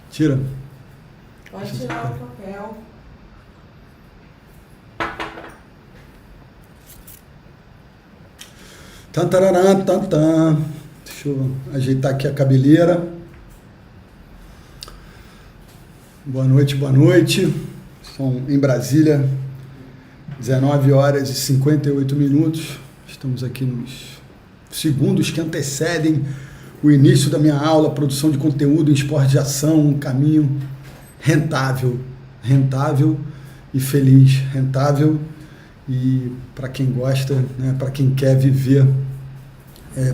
Tira. Pode tirar o papel. Tantararã, tantã. Deixa eu ajeitar aqui a cabeleira. Boa noite, boa noite. São em Brasília, 19 horas e 58 minutos. Estamos aqui nos segundos que antecedem o início da minha aula, produção de conteúdo em esporte de ação, um caminho rentável e feliz, rentável e para quem gosta, né, para quem quer viver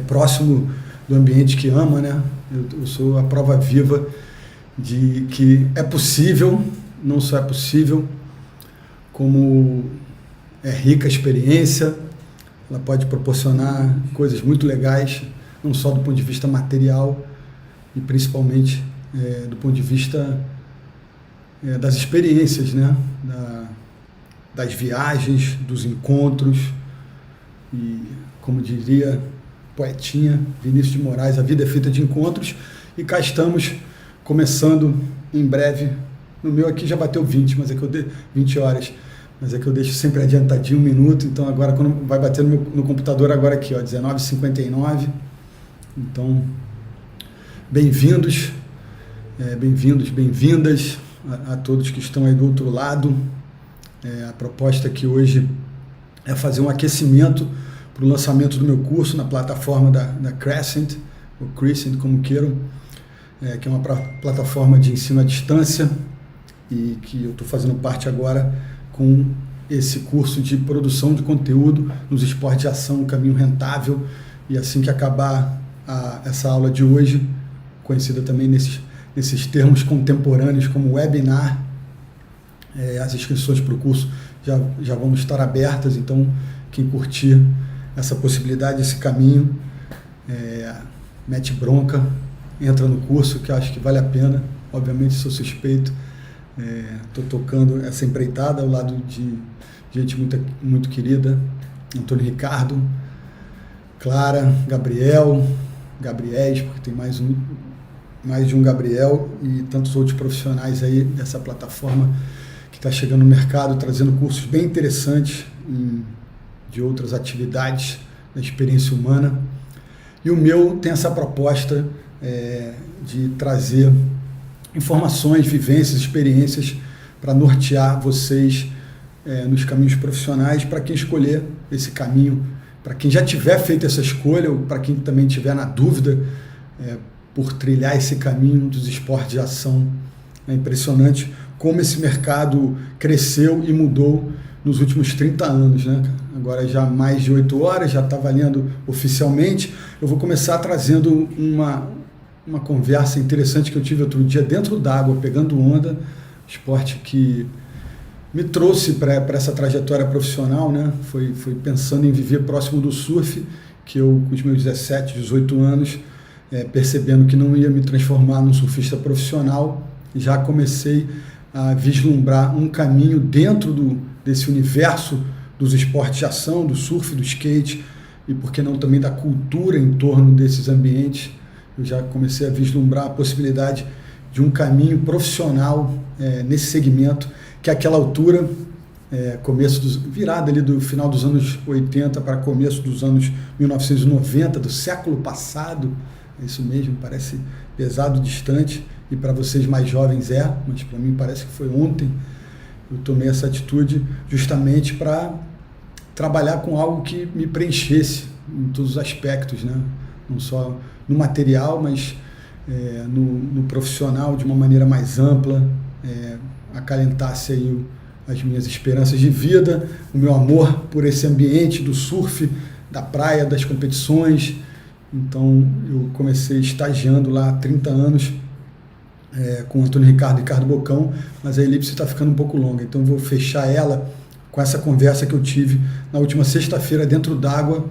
próximo do ambiente que ama, né? Eu sou a prova viva de que é possível, não só é possível, como é rica a experiência, ela pode proporcionar coisas muito legais, não só do ponto de vista material e principalmente do ponto de vista das experiências, né? Das viagens, dos encontros e, como diria poetinha Vinícius de Moraes, a vida é feita de encontros e cá estamos começando em breve. No meu aqui já bateu 20, mas é que eu 20 horas, mas é que eu deixo sempre adiantadinho 1 minuto, então agora quando vai bater no computador agora aqui, ó, 19h59. Então, bem-vindos, bem-vindas a todos que estão aí do outro lado. A proposta aqui hoje é fazer um aquecimento para o lançamento do meu curso na plataforma da Crescent, ou Crescent, como queiram, que é uma plataforma de ensino à distância e que eu estou fazendo parte agora com esse curso de produção de conteúdo nos esportes de ação, um caminho rentável. E assim que acabar essa aula de hoje, conhecida também nesses termos contemporâneos como webinar, as inscrições para o curso já vão estar abertas, então quem curtir essa possibilidade, esse caminho, mete bronca, entra no curso, que eu acho que vale a pena. Obviamente sou suspeito, estou tocando essa empreitada ao lado de gente muito, muito querida, Antônio Ricardo, Clara, Gabriéis, porque tem mais de um Gabriel e tantos outros profissionais aí dessa plataforma que está chegando no mercado, trazendo cursos bem interessantes de outras atividades da experiência humana. E o meu tem essa proposta de trazer informações, vivências, experiências para nortear vocês nos caminhos profissionais, para quem escolher esse caminho, para quem já tiver feito essa escolha ou para quem também tiver na dúvida por trilhar esse caminho dos esportes de ação. É impressionante como esse mercado cresceu e mudou nos últimos 30 anos, né? Agora já mais de 8 horas, já está valendo oficialmente. Eu vou começar trazendo uma conversa interessante que eu tive outro dia dentro d'água, pegando onda, esporte que me trouxe para essa trajetória profissional, né? Foi pensando em viver próximo do surf, que eu, com os meus 17, 18 anos, percebendo que não ia me transformar num surfista profissional, já comecei a vislumbrar um caminho dentro desse universo dos esportes de ação, do surf, do skate e, por que não, também da cultura em torno desses ambientes. Eu já comecei a vislumbrar a possibilidade de um caminho profissional nesse segmento, que àquela altura, virada ali do final dos anos 80 para começo dos anos 1990, do século passado, é isso mesmo, parece pesado, distante, e para vocês mais jovens mas para mim parece que foi ontem. Eu tomei essa atitude justamente para trabalhar com algo que me preenchesse em todos os aspectos, né? Não só no material, mas no profissional de uma maneira mais ampla, acalentasse aí as minhas esperanças de vida, o meu amor por esse ambiente do surf, da praia, das competições. Então eu comecei estagiando lá há 30 anos com o Antônio Ricardo Bocão, mas a elipse está ficando um pouco longa, então vou fechar ela com essa conversa que eu tive na última sexta-feira dentro d'água.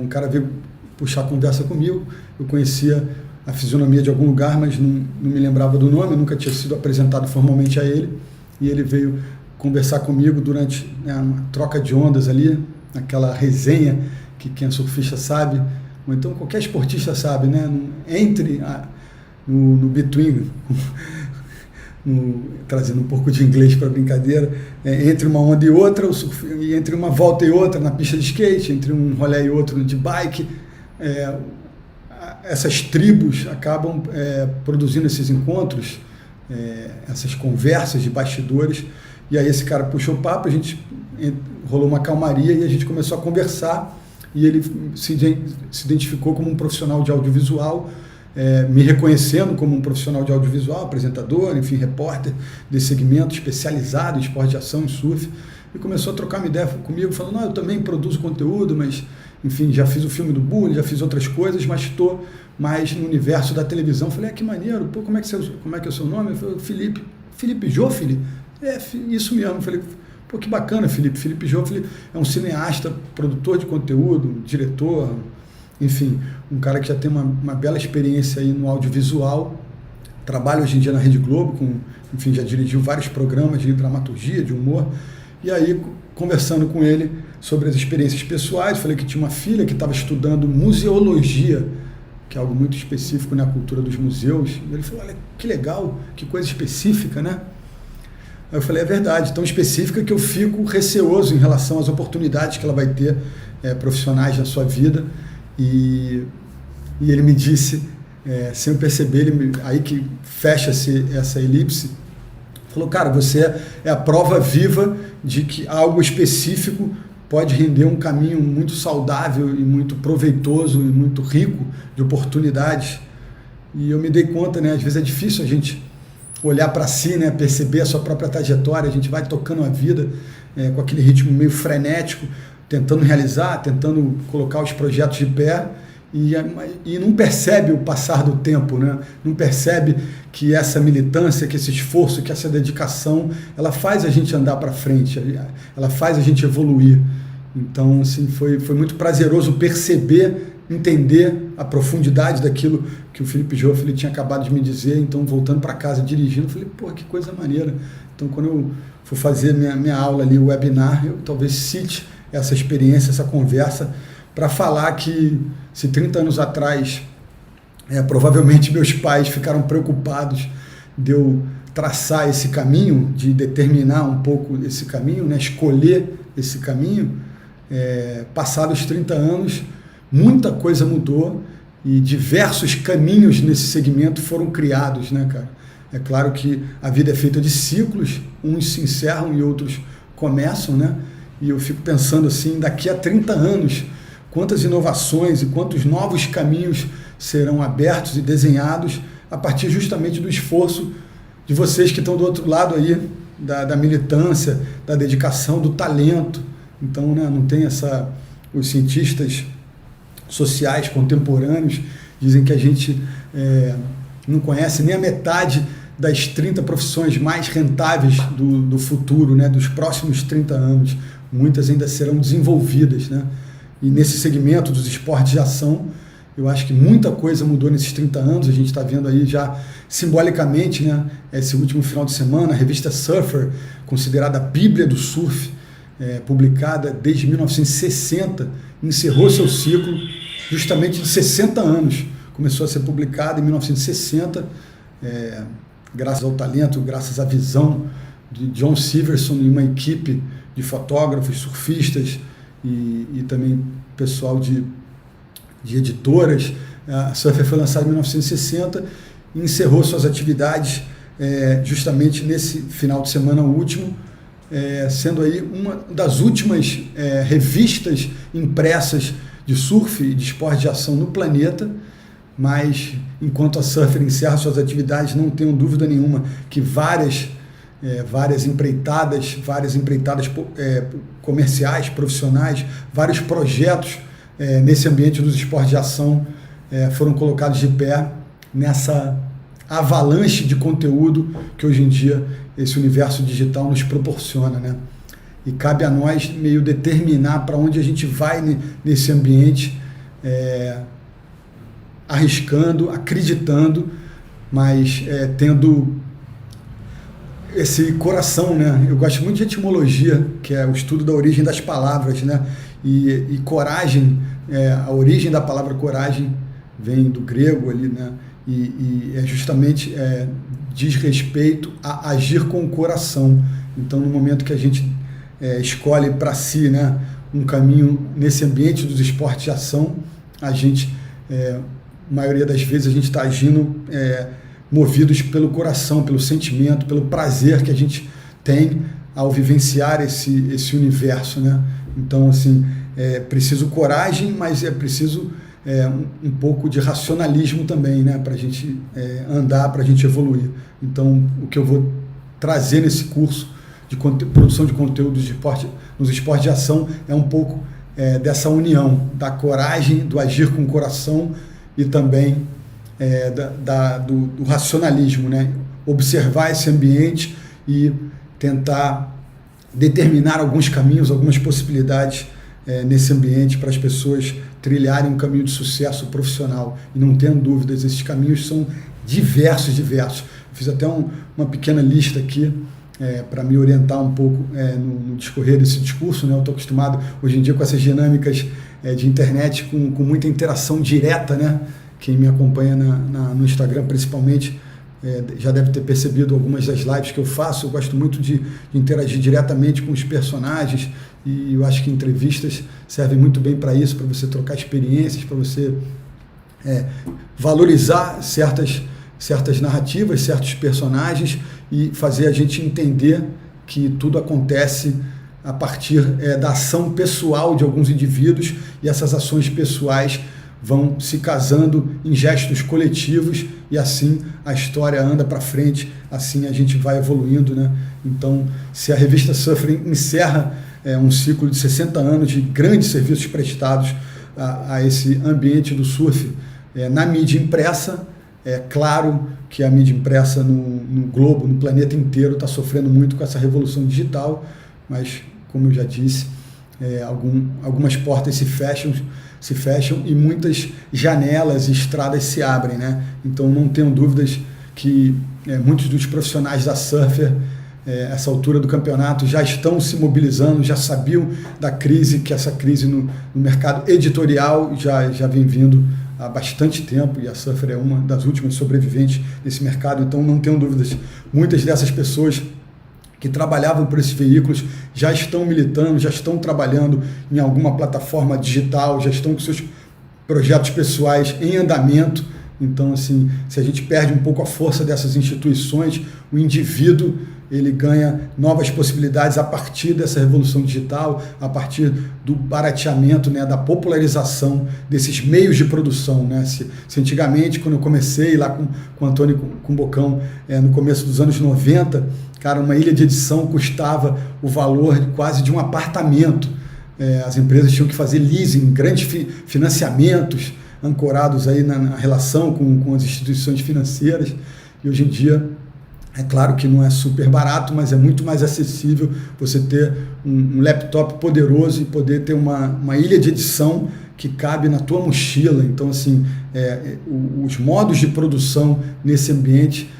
Um cara veio puxar a conversa comigo, eu conhecia a fisionomia de algum lugar, mas não me lembrava do nome, nunca tinha sido apresentado formalmente a ele, e ele veio conversar comigo durante uma troca de ondas ali, aquela resenha que quem é surfista sabe, ou então qualquer esportista sabe, né? Entre no between, trazendo um pouco de inglês para a brincadeira, entre uma onda e outra, e entre uma volta e outra na pista de skate, entre um rolê e outro de bike, essas tribos acabam produzindo esses encontros, essas conversas de bastidores, e aí esse cara puxou o papo, a gente rolou uma calmaria e a gente começou a conversar, e ele se identificou como um profissional de audiovisual, me reconhecendo como um profissional de audiovisual, apresentador, enfim, repórter desse segmento especializado em esporte de ação e surf, e começou a trocar uma ideia comigo, falando, não, eu também produzo conteúdo, mas, enfim, já fiz o filme do Bully, já fiz outras coisas, mas estou mais no universo da televisão. Falei, que maneiro, pô, como é que é o seu nome? Ele falou, Felipe Joffre? Isso mesmo. Falei, pô, que bacana, Felipe. Felipe Joffre é um cineasta, produtor de conteúdo, diretor, enfim, um cara que já tem uma bela experiência aí no audiovisual, trabalha hoje em dia na Rede Globo, enfim, já dirigiu vários programas de dramaturgia, de humor, e aí, conversando com ele sobre as experiências pessoais, falei que tinha uma filha que estava estudando museologia, que é algo muito específico na cultura dos museus, e ele falou, olha, que legal, que coisa específica, né? Aí eu falei, é verdade, tão específica que eu fico receoso em relação às oportunidades que ela vai ter profissionais na sua vida. E ele me disse, sem eu perceber, aí que fecha-se essa elipse, falou, cara, você é a prova viva de que algo específico pode render um caminho muito saudável e muito proveitoso e muito rico de oportunidades. E eu me dei conta, né, às vezes é difícil a gente olhar para si, né, perceber a sua própria trajetória, a gente vai tocando a vida com aquele ritmo meio frenético, tentando realizar, tentando colocar os projetos de pé e não percebe o passar do tempo, né? Não percebe que essa militância, que esse esforço, que essa dedicação, ela faz a gente andar para frente, ela faz a gente evoluir. Então, assim, foi muito prazeroso perceber, entender a profundidade daquilo que o Felipe Joffre tinha acabado de me dizer. Então, voltando para casa, dirigindo, eu falei, pô, que coisa maneira. Então, quando eu for fazer minha aula ali, o webinar, eu talvez cite essa experiência, essa conversa, para falar que se 30 anos atrás, provavelmente meus pais ficaram preocupados de eu traçar esse caminho, de determinar um pouco esse caminho, né, escolher esse caminho, passados 30 anos, muita coisa mudou e diversos caminhos nesse segmento foram criados, né, cara? É claro que a vida é feita de ciclos, uns se encerram e outros começam, né? E eu fico pensando assim, daqui a 30 anos, quantas inovações e quantos novos caminhos serão abertos e desenhados a partir justamente do esforço de vocês que estão do outro lado aí, da militância, da dedicação, do talento. Então, né, não tem os cientistas sociais contemporâneos dizem que a gente não conhece nem a metade das 30 profissões mais rentáveis do futuro, né, dos próximos 30 anos. Muitas ainda serão desenvolvidas, né? E nesse segmento dos esportes de ação, eu acho que muita coisa mudou nesses 30 anos. A gente está vendo aí já simbolicamente, né, esse último final de semana, a revista Surfer, considerada a Bíblia do surf, publicada desde 1960, encerrou seu ciclo justamente de 60 anos. Começou a ser publicada em 1960, graças ao talento, graças à visão de John Severson e uma equipe de fotógrafos, surfistas e também pessoal de editoras. A Surfer foi lançada em 1960 e encerrou suas atividades justamente nesse final de semana último, sendo aí uma das últimas revistas impressas de surf e de esporte de ação no planeta. Mas enquanto a Surfer encerra suas atividades, não tenho dúvida nenhuma que várias empreitadas comerciais, profissionais, vários projetos nesse ambiente dos esportes de ação foram colocados de pé nessa avalanche de conteúdo que hoje em dia esse universo digital nos proporciona, né? E cabe a nós meio determinar para onde a gente vai nesse ambiente, arriscando, acreditando, mas tendo esse coração, né? Eu gosto muito de etimologia, que é o estudo da origem das palavras, né? E coragem, a origem da palavra coragem vem do grego ali, né? E é justamente diz respeito a agir com o coração. Então, no momento que a gente escolhe para si, né, um caminho nesse ambiente dos esportes de ação, a gente, maioria das vezes, a gente está agindo movidos pelo coração, pelo sentimento, pelo prazer que a gente tem ao vivenciar esse universo, né? Então, assim, é preciso coragem, mas é preciso um pouco de racionalismo também, né? Para a gente andar, para a gente evoluir. Então, o que eu vou trazer nesse curso de produção de conteúdo nos esportes de ação é um pouco dessa união, da coragem, do agir com o coração e também do racionalismo, né? Observar esse ambiente e tentar determinar alguns caminhos, algumas possibilidades nesse ambiente para as pessoas trilharem um caminho de sucesso profissional. E não tenham dúvidas, esses caminhos são diversos. Fiz até uma pequena lista aqui para me orientar um pouco no discorrer desse discurso, né? Eu estou acostumado hoje em dia com essas dinâmicas de internet com muita interação direta, né? Quem me acompanha no Instagram principalmente já deve ter percebido algumas das lives que eu faço. Eu gosto muito de interagir diretamente com os personagens e eu acho que entrevistas servem muito bem para isso, para você trocar experiências, para você valorizar certas narrativas, certos personagens e fazer a gente entender que tudo acontece a partir da ação pessoal de alguns indivíduos e essas ações pessoais vão se casando em gestos coletivos e assim a história anda para frente, assim a gente vai evoluindo, né? Então, se a revista Surfer encerra um ciclo de 60 anos de grandes serviços prestados a esse ambiente do surf na mídia impressa, é claro que a mídia impressa no globo, no planeta inteiro, está sofrendo muito com essa revolução digital, mas, como eu já disse, algumas portas se fecham e muitas janelas e estradas se abrem, né? Então não tenham dúvidas que muitos dos profissionais da Surfer, essa altura do campeonato, já estão se mobilizando, já sabiam da crise, que essa crise no mercado editorial já vem vindo há bastante tempo e a Surfer é uma das últimas sobreviventes desse mercado. Então não tenham dúvidas, muitas dessas pessoas que trabalhavam por esses veículos já estão militando, já estão trabalhando em alguma plataforma digital, já estão com seus projetos pessoais em andamento. Então, assim, se a gente perde um pouco a força dessas instituições, o indivíduo ele ganha novas possibilidades a partir dessa revolução digital, a partir do barateamento, né, da popularização desses meios de produção, né? Se antigamente, quando eu comecei lá com o Antônio com o Bocão, no começo dos anos 90, cara, uma ilha de edição custava o valor quase de um apartamento. As empresas tinham que fazer leasing, grandes financiamentos ancorados aí na relação com as instituições financeiras. E hoje em dia, é claro que não é super barato, mas é muito mais acessível você ter um laptop poderoso e poder ter uma ilha de edição que cabe na tua mochila. Então, assim, os modos de produção nesse ambiente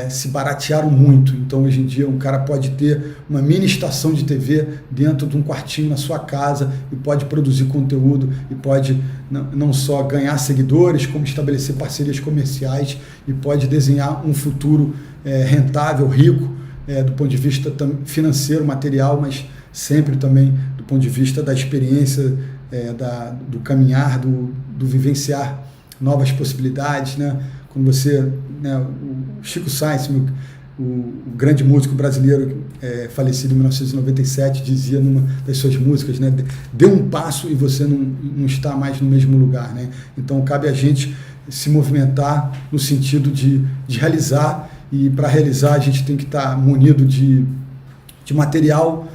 se baratearam muito. Então, hoje em dia, um cara pode ter uma mini estação de TV dentro de um quartinho na sua casa e pode produzir conteúdo e pode não só ganhar seguidores, como estabelecer parcerias comerciais e pode desenhar um futuro rentável, rico, do ponto de vista financeiro, material, mas sempre também do ponto de vista da experiência, do caminhar, do vivenciar novas possibilidades, né? Quando você, né, o Chico Science, o grande músico brasileiro falecido em 1997, dizia numa das suas músicas, né, dê um passo e você não está mais no mesmo lugar, né? Então cabe a gente se movimentar no sentido de realizar, e para realizar a gente tem que estar munido de material,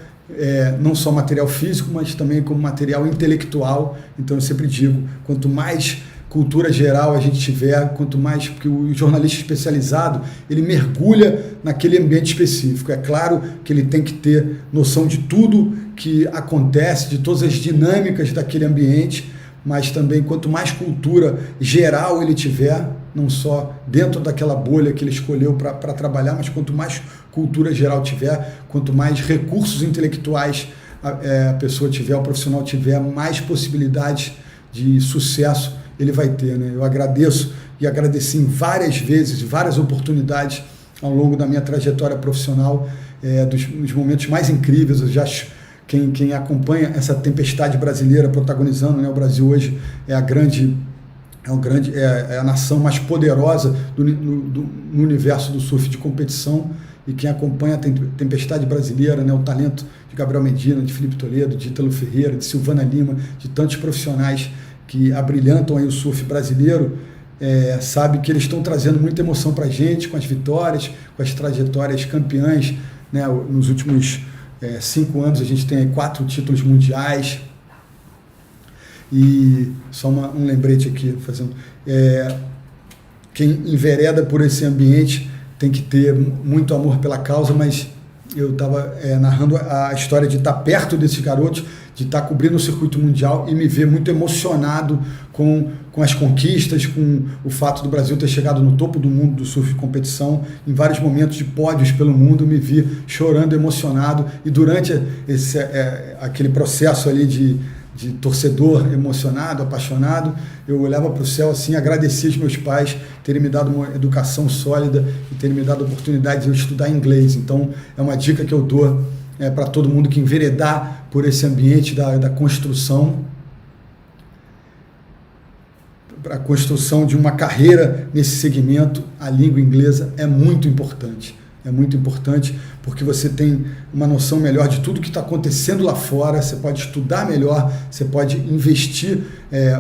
não só material físico, mas também como material intelectual. Então eu sempre digo, quanto mais cultura geral a gente tiver, quanto mais, porque o jornalista especializado, ele mergulha naquele ambiente específico. É claro que ele tem que ter noção de tudo que acontece, de todas as dinâmicas daquele ambiente, mas também quanto mais cultura geral ele tiver, não só dentro daquela bolha que ele escolheu para trabalhar, mas quanto mais cultura geral tiver, quanto mais recursos intelectuais a pessoa tiver, o profissional tiver, mais possibilidades de sucesso ele vai ter, né? Eu agradeço e agradeci em várias vezes, várias oportunidades ao longo da minha trajetória profissional, dos momentos mais incríveis. Eu já quem acompanha essa tempestade brasileira protagonizando, né, o Brasil hoje é a nação mais poderosa no universo do surf de competição, e quem acompanha a tempestade brasileira, né, o talento de Gabriel Medina, de Felipe Toledo, de Ítalo Ferreira, de Silvana Lima, de tantos profissionais que abrilhantam aí o surf brasileiro, sabe que eles estão trazendo muita emoção para a gente, com as vitórias, com as trajetórias campeãs, né? Nos últimos 5 anos a gente tem 4 títulos mundiais. E só um lembrete aqui, quem envereda por esse ambiente tem que ter muito amor pela causa, mas eu estava narrando a história de estar perto desses garotos, de estar cobrindo o circuito mundial e me ver muito emocionado com as conquistas, com o fato do Brasil ter chegado no topo do mundo do surf de competição, em vários momentos de pódios pelo mundo, me vi chorando, emocionado, e durante aquele processo ali de torcedor emocionado, apaixonado, eu olhava para o céu assim, agradecia os meus pais terem me dado uma educação sólida e terem me dado a oportunidade de eu estudar inglês. Então, é uma dica que eu dou para todo mundo que enveredar por esse ambiente da construção, para a construção de uma carreira nesse segmento. A língua inglesa é muito importante. É muito importante porque você tem uma noção melhor de tudo que está acontecendo lá fora, você pode estudar melhor, você pode investir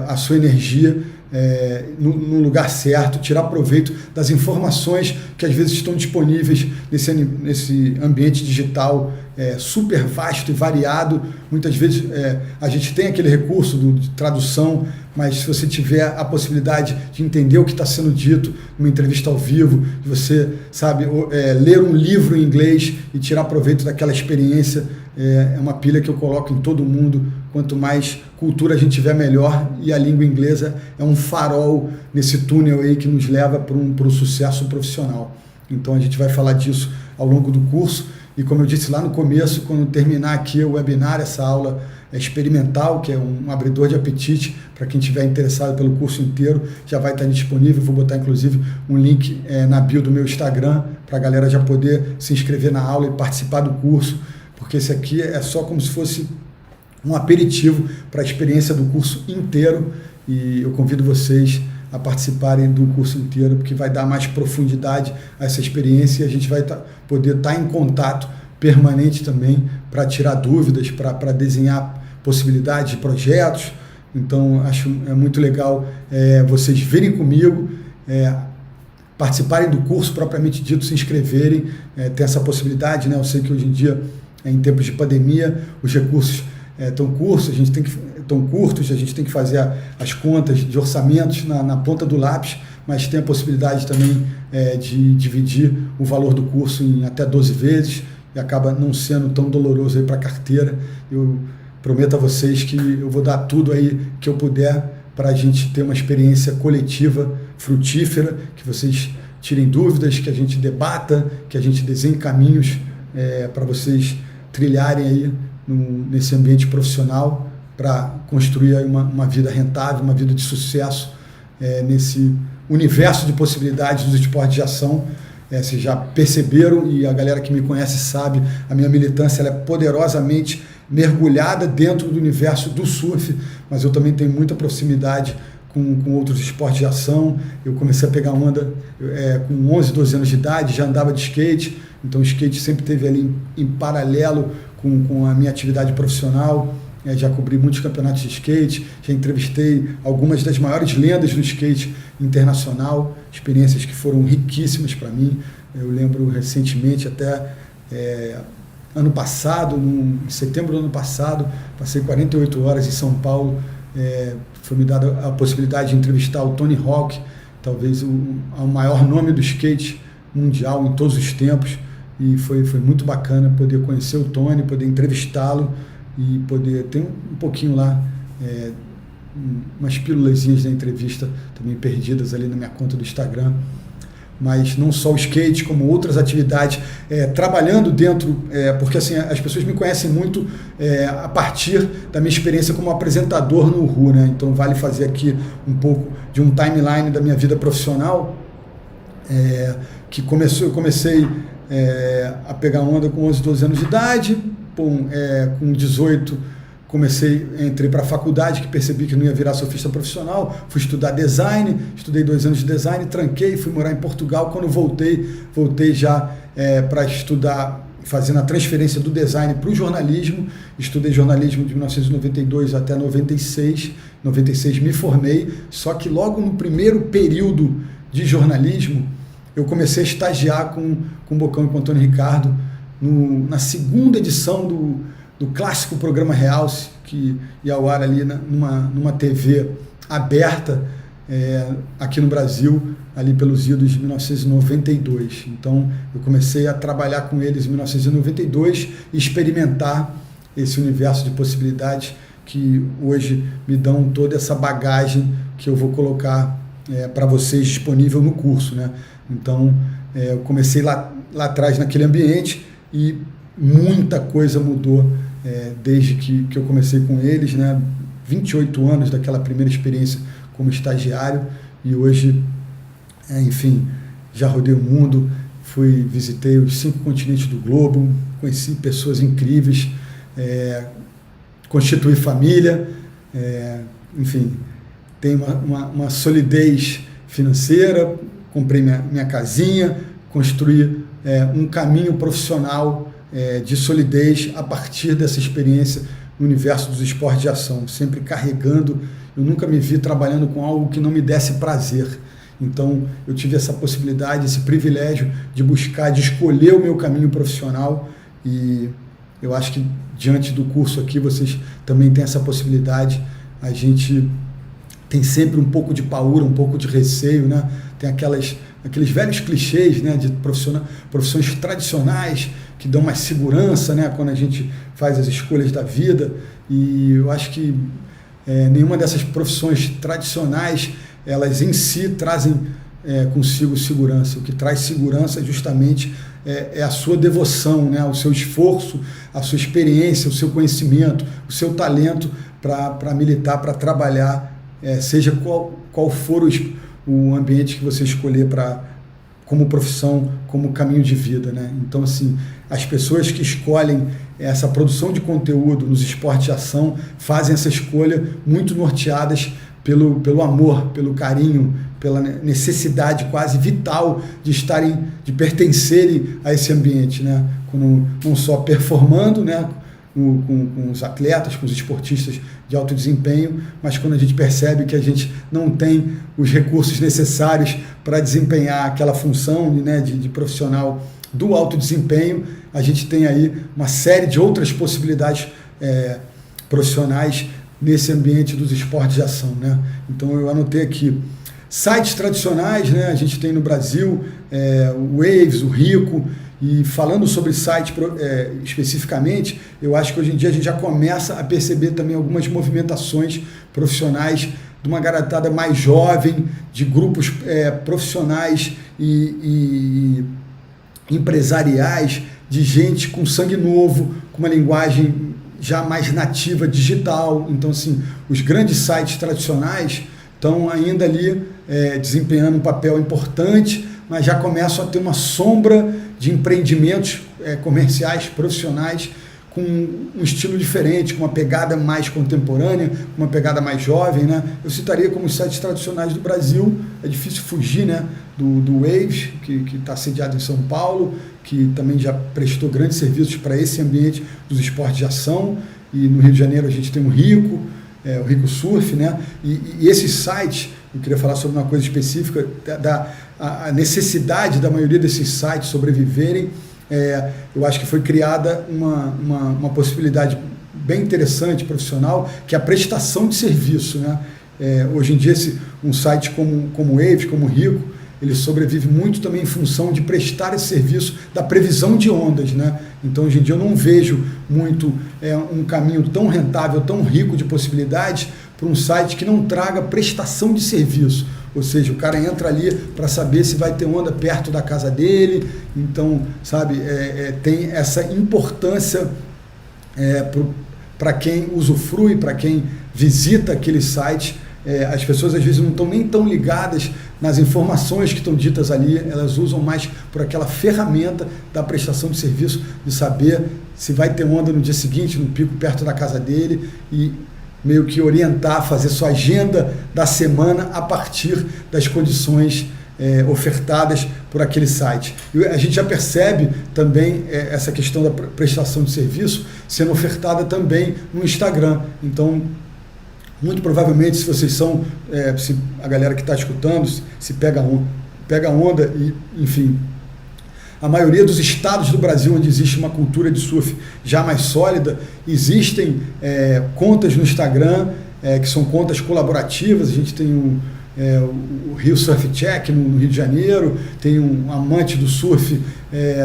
a sua energia no lugar certo, tirar proveito das informações que às vezes estão disponíveis nesse ambiente digital super vasto e variado. Muitas vezes a gente tem aquele recurso de tradução, mas se você tiver a possibilidade de entender o que está sendo dito numa entrevista ao vivo, de você, sabe, ler um livro em inglês e tirar proveito daquela experiência, é uma pilha que eu coloco em todo mundo. Quanto mais cultura a gente tiver, melhor, e a língua inglesa é um farol nesse túnel aí que nos leva para um sucesso profissional. Então a gente vai falar disso ao longo do curso, e como eu disse lá no começo, quando terminar aqui o webinar, essa aula experimental, que é um abridor de apetite para quem estiver interessado pelo curso inteiro, já vai estar disponível. Vou botar inclusive um link na bio do meu Instagram para a galera já poder se inscrever na aula e participar do curso, porque esse aqui é só como se fosse um aperitivo para a experiência do curso inteiro, e eu convido vocês a participarem do curso inteiro, porque vai dar mais profundidade a essa experiência, e a gente vai poder estar em contato permanente também para tirar dúvidas, para desenhar possibilidades de projetos. Então, acho muito legal vocês virem comigo, participarem do curso propriamente dito, se inscreverem, ter essa possibilidade, né? Eu sei que hoje em dia, em tempos de pandemia, os recursos estão curtos, a gente tem que fazer as contas de orçamentos na ponta do lápis, mas tem a possibilidade também de dividir o valor do curso em até 12 vezes, e acaba não sendo tão doloroso aí para a carteira. Eu prometo a vocês que eu vou dar tudo aí que eu puder para a gente ter uma experiência coletiva frutífera, que vocês tirem dúvidas, que a gente debata, que a gente desenhe caminhos para vocês trilharem aí nesse ambiente profissional, para construir aí uma vida rentável, uma vida de sucesso nesse universo de possibilidades dos esportes de ação. Vocês já perceberam, e a galera que me conhece sabe, a minha militância ela é poderosamente mergulhada dentro do universo do surf, mas eu também tenho muita proximidade com outros esportes de ação. Eu comecei a pegar onda com 11, 12 anos de idade, já andava de skate, então o skate sempre esteve ali em paralelo com a minha atividade profissional. Já cobri muitos campeonatos de skate, já entrevistei algumas das maiores lendas do skate internacional, experiências que foram riquíssimas para mim. Eu lembro recentemente, até ano passado, em setembro do ano passado, passei 48 horas em São Paulo, foi me dada a possibilidade de entrevistar o Tony Hawk, talvez o maior nome do skate mundial em todos os tempos, e foi muito bacana poder conhecer o Tony, poder entrevistá-lo e poder ter um pouquinho lá, umas pílulazinhas da entrevista também perdidas ali na minha conta do Instagram. mas não só o skate, como outras atividades, trabalhando dentro, porque assim, as pessoas me conhecem muito a partir da minha experiência como apresentador no RU, né? Então vale fazer aqui um pouco de um timeline da minha vida profissional, que eu comecei a pegar onda com 11, 12 anos de idade, com 18 entrei para a faculdade, que percebi que não ia virar surfista profissional, fui estudar design, estudei 2 anos de design, tranquei, fui morar em Portugal. Quando voltei já para estudar, fazendo a transferência do design para o jornalismo. Estudei jornalismo de 1992 até 96, 96 me formei, só que logo no primeiro período de jornalismo, eu comecei a estagiar com o Bocão e com o Antônio Ricardo, na segunda edição do clássico programa Realce, que ia ao ar ali numa TV aberta aqui no Brasil, ali pelos idos de 1992. Então, eu comecei a trabalhar com eles em 1992 e experimentar esse universo de possibilidades que hoje me dão toda essa bagagem que eu vou colocar para vocês disponível no curso, né? Então, eu comecei lá atrás naquele ambiente e muita coisa mudou desde que eu comecei com eles, né? 28 anos daquela primeira experiência como estagiário, e hoje, enfim, já rodei o mundo, visitei os 5 continentes do globo, conheci pessoas incríveis, constituí família, enfim, tenho uma solidez financeira, comprei minha casinha, construí um caminho profissional de solidez a partir dessa experiência no universo dos esportes de ação, sempre carregando. Eu nunca me vi trabalhando com algo que não me desse prazer. Então, eu tive essa possibilidade, esse privilégio de buscar, de escolher o meu caminho profissional, e eu acho que diante do curso aqui vocês também têm essa possibilidade. A gente tem sempre um pouco de paura, um pouco de receio, né? Tem aqueles velhos clichês, né, de profissões tradicionais que dão mais segurança, né, quando a gente faz as escolhas da vida, e eu acho que nenhuma dessas profissões tradicionais, elas em si trazem consigo segurança. O que traz segurança justamente é a sua devoção, né, o seu esforço, a sua experiência, o seu conhecimento, o seu talento para militar, para trabalhar, seja qual for o ambiente que você escolher como profissão, como caminho de vida, né? Então, assim, as pessoas que escolhem essa produção de conteúdo nos esportes de ação fazem essa escolha muito norteadas pelo amor, pelo carinho, pela necessidade quase vital de pertencerem a esse ambiente, né? Não só performando, né, com os atletas, com os esportistas de alto desempenho, mas quando a gente percebe que a gente não tem os recursos necessários para desempenhar aquela função, né, de profissional do alto desempenho, a gente tem aí uma série de outras possibilidades profissionais nesse ambiente dos esportes de ação, né? Então eu anotei aqui sites tradicionais, né? A gente tem no Brasil o Waves, o Rico. E falando sobre site especificamente, eu acho que hoje em dia a gente já começa a perceber também algumas movimentações profissionais de uma garotada mais jovem, de grupos profissionais e empresariais, de gente com sangue novo, com uma linguagem já mais nativa, digital. Então, assim, os grandes sites tradicionais estão ainda ali desempenhando um papel importante, mas já começam a ter uma sombra de empreendimentos comerciais, profissionais, com um estilo diferente, com uma pegada mais contemporânea, uma pegada mais jovem, né? Eu citaria como os sites tradicionais do Brasil, é difícil fugir, né, do Waves, que está sediado em São Paulo, que também já prestou grandes serviços para esse ambiente dos esportes de ação, e no Rio de Janeiro a gente tem o Rico Surf, né? E esses sites, eu queria falar sobre uma coisa específica, a necessidade da maioria desses sites sobreviverem. Eu acho que foi criada uma possibilidade bem interessante, profissional, que é a prestação de serviço, né? Hoje em dia, um site como o Waves, como o Rico, ele sobrevive muito também em função de prestar esse serviço da previsão de ondas, né? Então, hoje em dia, eu não vejo muito um caminho tão rentável, tão rico de possibilidades para um site que não traga prestação de serviço. ou seja, o cara entra ali para saber se vai ter onda perto da casa dele, então, sabe, tem essa importância para quem usufrui, para quem visita aquele site. As pessoas às vezes não estão nem tão ligadas nas informações que estão ditas ali, elas usam mais por aquela ferramenta da prestação de serviço, de saber se vai ter onda no dia seguinte, no pico perto da casa dele, e meio que orientar, fazer sua agenda da semana a partir das condições ofertadas por aquele site. E a gente já percebe também essa questão da prestação de serviço sendo ofertada também no Instagram. Então, muito provavelmente, se vocês são, se a galera que está escutando, se pega onda e, enfim, a maioria dos estados do Brasil onde existe uma cultura de surf já mais sólida, existem contas no Instagram, que são contas colaborativas. A gente tem o Rio Surf Check no Rio de Janeiro, tem um amante do surf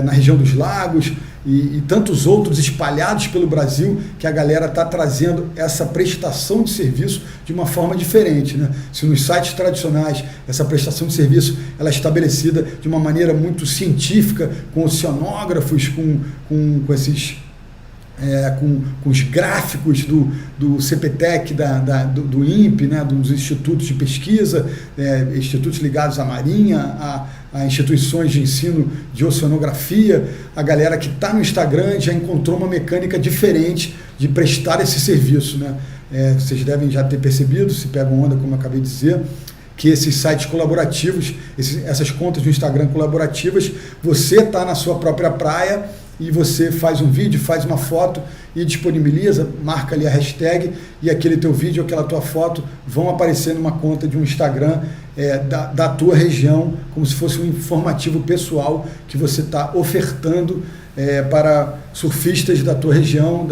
na região dos lagos, e tantos outros espalhados pelo Brasil, que a galera está trazendo essa prestação de serviço de uma forma diferente, né? Se nos sites tradicionais essa prestação de serviço ela é estabelecida de uma maneira muito científica, com oceanógrafos, com esses com os gráficos do CPTEC, do INPE, né, dos institutos de pesquisa, institutos ligados à Marinha, a instituições de ensino de oceanografia, a galera que está no Instagram já encontrou uma mecânica diferente de prestar esse serviço, né? Vocês devem já ter percebido, se pegam onda, como eu acabei de dizer, que esses sites colaborativos, essas contas no Instagram colaborativas, você está na sua própria praia e você faz um vídeo, faz uma foto e disponibiliza, marca ali a hashtag, e aquele teu vídeo, aquela tua foto vão aparecer numa conta de um Instagram da tua região, como se fosse um informativo pessoal que você está ofertando para surfistas da tua região,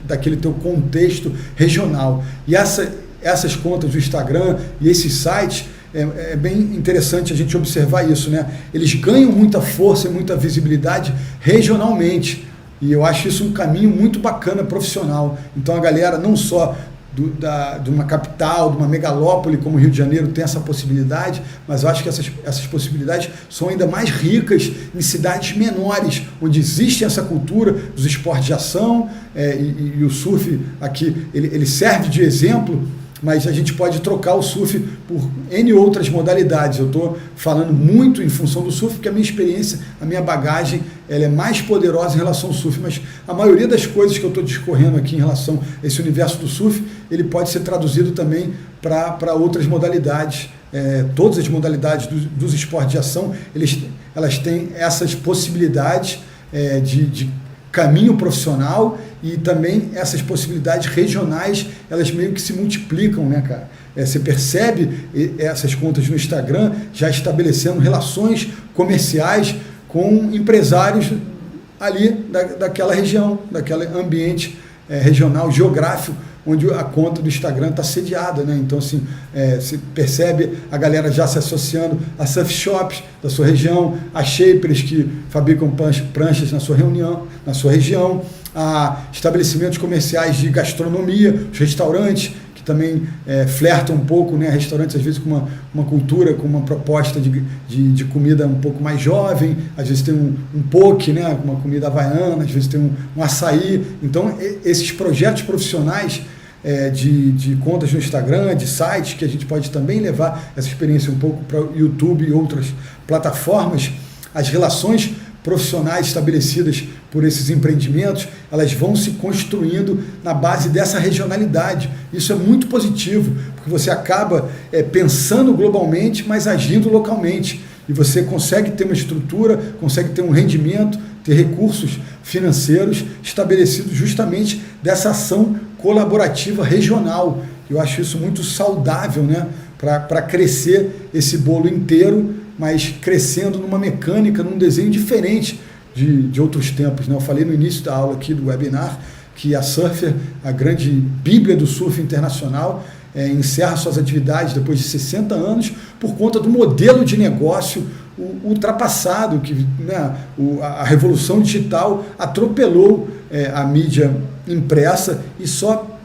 daquele teu contexto regional. E essas contas do Instagram e esses sites, é bem interessante a gente observar isso, né? Eles ganham muita força e muita visibilidade regionalmente, e eu acho isso um caminho muito bacana, profissional. Então a galera não só de uma capital, de uma megalópole como o Rio de Janeiro tem essa possibilidade, mas eu acho que essas possibilidades são ainda mais ricas em cidades menores, onde existe essa cultura dos esportes de ação, e o surf aqui ele serve de exemplo, mas a gente pode trocar o surf por N outras modalidades. Eu estou falando muito em função do surf, porque a minha experiência, a minha bagagem, ela é mais poderosa em relação ao surf, mas a maioria das coisas que eu estou discorrendo aqui em relação a esse universo do surf, ele pode ser traduzido também para outras modalidades. Todas as modalidades dos esportes de ação, elas têm essas possibilidades de caminho profissional, e também essas possibilidades regionais, elas meio que se multiplicam, né, cara? Você percebe essas contas no Instagram já estabelecendo relações comerciais com empresários ali daquela região, daquele ambiente regional, geográfico, onde a conta do Instagram está sediada, né? Então, assim, você percebe a galera já se associando a surf shops da sua região, a shapers que fabricam pranchas na sua região, a estabelecimentos comerciais de gastronomia, os restaurantes, que também flertam um pouco, né? Restaurantes, às vezes, com uma cultura, com uma proposta de comida um pouco mais jovem, às vezes tem um poke, né? Uma comida havaiana, às vezes tem um açaí. Então, esses projetos profissionais de contas no Instagram, de sites, que a gente pode também levar essa experiência um pouco para o YouTube e outras plataformas, as relações profissionais estabelecidas por esses empreendimentos, elas vão se construindo na base dessa regionalidade. Isso é muito positivo, porque você acaba pensando globalmente, mas agindo localmente. E você consegue ter uma estrutura, consegue ter um rendimento, ter recursos financeiros estabelecidos justamente dessa ação colaborativa regional. Eu acho isso muito saudável, né? Para crescer esse bolo inteiro, mas crescendo numa mecânica, num desenho diferente de outros tempos, né? Eu falei no início da aula aqui do webinar que a Surfer, a grande bíblia do surf internacional, encerra suas atividades depois de 60 anos por conta do modelo de negócio ultrapassado, que, né, a revolução digital atropelou a mídia impressa, e só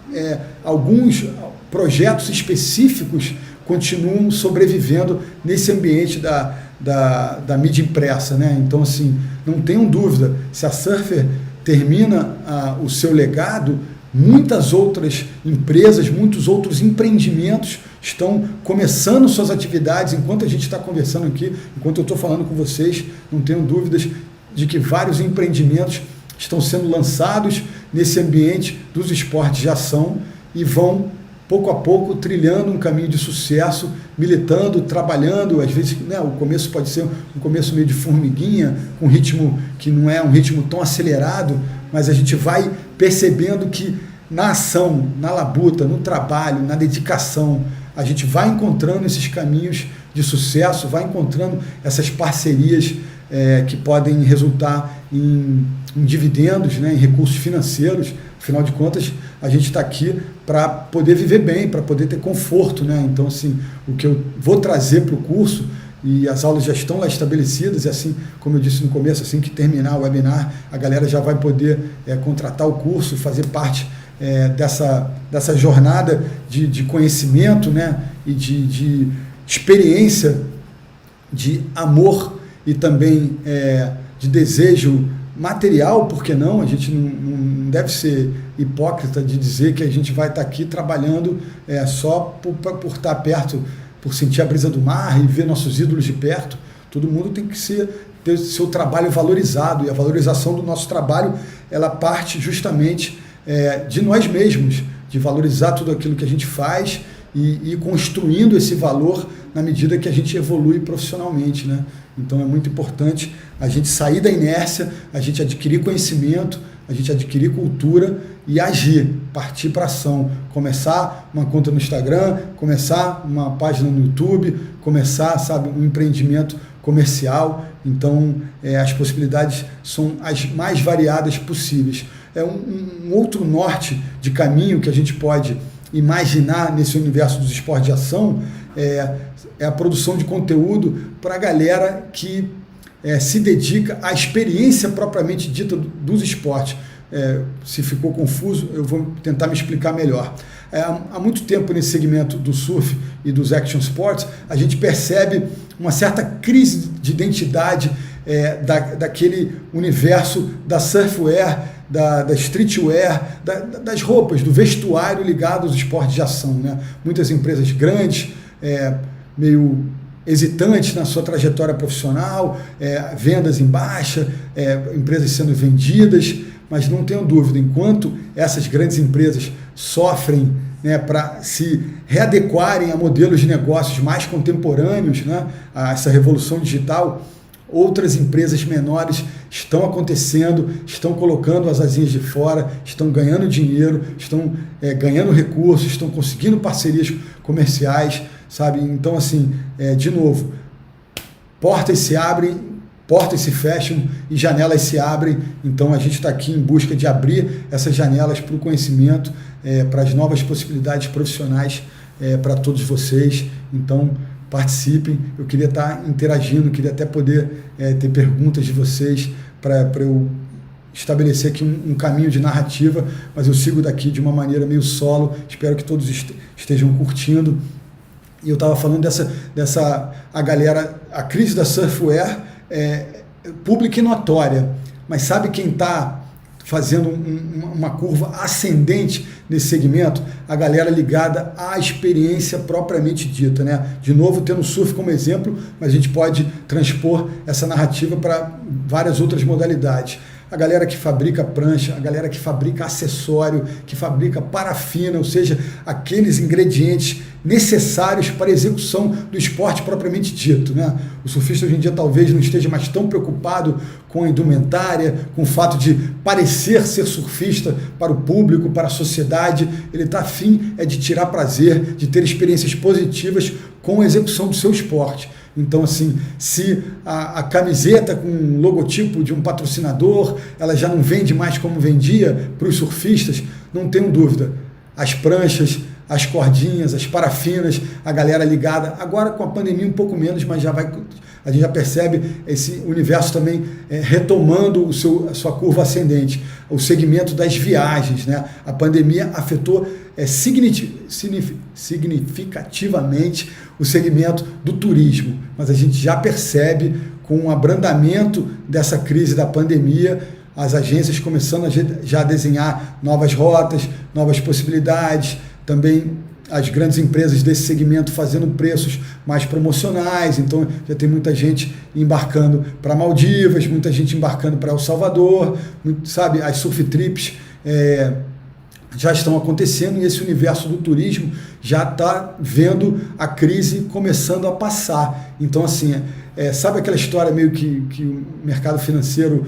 alguns projetos específicos continuam sobrevivendo nesse ambiente da mídia impressa, né? Então, assim, não tenham dúvida, se a Surfer termina o seu legado, muitas outras empresas, muitos outros empreendimentos estão começando suas atividades. Enquanto a gente está conversando aqui, enquanto eu estou falando com vocês, não tenho dúvidas de que vários empreendimentos estão sendo lançados nesse ambiente dos esportes de ação e vão, pouco a pouco, trilhando um caminho de sucesso, militando, trabalhando. Às vezes, né, o começo pode ser um começo meio de formiguinha, com um ritmo que não é um ritmo tão acelerado, mas a gente vai percebendo que na ação, na labuta, no trabalho, na dedicação, a gente vai encontrando esses caminhos de sucesso, vai encontrando essas parcerias que podem resultar em dividendos, né, em recursos financeiros. Afinal de contas, a gente está aqui para poder viver bem, para poder ter conforto, né? Então, assim, o que eu vou trazer para o curso, e as aulas já estão lá estabelecidas, e assim, como eu disse no começo, assim que terminar o webinar, a galera já vai poder contratar o curso, fazer parte dessa jornada de conhecimento, né? E de experiência, de amor e também de desejo material, por que não? A gente não deve ser hipócrita de dizer que a gente vai estar aqui trabalhando só por estar perto, por sentir a brisa do mar e ver nossos ídolos de perto. Todo mundo tem que ter seu trabalho valorizado, e a valorização do nosso trabalho, ela parte justamente de nós mesmos, de valorizar tudo aquilo que a gente faz e ir construindo esse valor na medida que a gente evolui profissionalmente, né? Então é muito importante a gente sair da inércia, a gente adquirir conhecimento, a gente adquirir cultura e agir, partir para ação, começar uma conta no Instagram, começar uma página no YouTube, começar, sabe, um empreendimento comercial. Então as possibilidades são as mais variadas possíveis. É um outro norte de caminho que a gente pode imaginar nesse universo dos esportes de ação, é a produção de conteúdo para a galera que se dedica à experiência propriamente dita dos esportes. Se ficou confuso, eu vou tentar me explicar melhor. Há muito tempo nesse segmento do surf e dos action sports, a gente percebe uma certa crise de identidade daquele universo da surfwear, da streetwear, das roupas, do vestuário ligado aos esportes de ação, né? Muitas empresas grandes, meio hesitantes na sua trajetória profissional, vendas em baixa, empresas sendo vendidas, mas não tenho dúvida, enquanto essas grandes empresas sofrem, né, para se readequarem a modelos de negócios mais contemporâneos, né, a essa revolução digital, outras empresas menores estão acontecendo, estão colocando as asinhas de fora, estão ganhando dinheiro, estão ganhando recursos, estão conseguindo parcerias comerciais, sabe? Então, assim, de novo, portas se abrem, portas se fecham e janelas se abrem. Então, a gente está aqui em busca de abrir essas janelas para o conhecimento, para as novas possibilidades profissionais para todos vocês. Então, participem. Eu queria estar interagindo, queria até poder ter perguntas de vocês para eu estabelecer aqui um caminho de narrativa, mas eu sigo daqui de uma maneira meio solo. Espero que todos estejam curtindo. E eu estava falando a galera, a crise da surfwear pública e notória, mas sabe quem está fazendo uma curva ascendente nesse segmento? A galera ligada à experiência propriamente dita, né? De novo, tendo o surf como exemplo, mas a gente pode transpor essa narrativa para várias outras modalidades. A galera que fabrica prancha, a galera que fabrica acessório, que fabrica parafina, ou seja, aqueles ingredientes necessários para a execução do esporte propriamente dito, né? O surfista hoje em dia talvez não esteja mais tão preocupado com a indumentária, com o fato de parecer ser surfista para o público, para a sociedade. Ele está afim de tirar prazer, de ter experiências positivas com a execução do seu esporte. Então, assim, se a camiseta com o logotipo de um patrocinador, ela já não vende mais como vendia para os surfistas, não tenho dúvida. As pranchas, as cordinhas, as parafinas, a galera ligada. Agora com a pandemia um pouco menos, mas a gente já percebe esse universo também retomando a sua curva ascendente, o segmento das viagens, né? A pandemia afetou significativamente o segmento do turismo, mas a gente já percebe com o abrandamento dessa crise da pandemia, as agências começando já a desenhar novas rotas, novas possibilidades, também as grandes empresas desse segmento fazendo preços mais promocionais, então já tem muita gente embarcando para Maldivas, muita gente embarcando para El Salvador, sabe, as surf trips já estão acontecendo e esse universo do turismo já está vendo a crise começando a passar. Então, assim, sabe aquela história meio que o mercado financeiro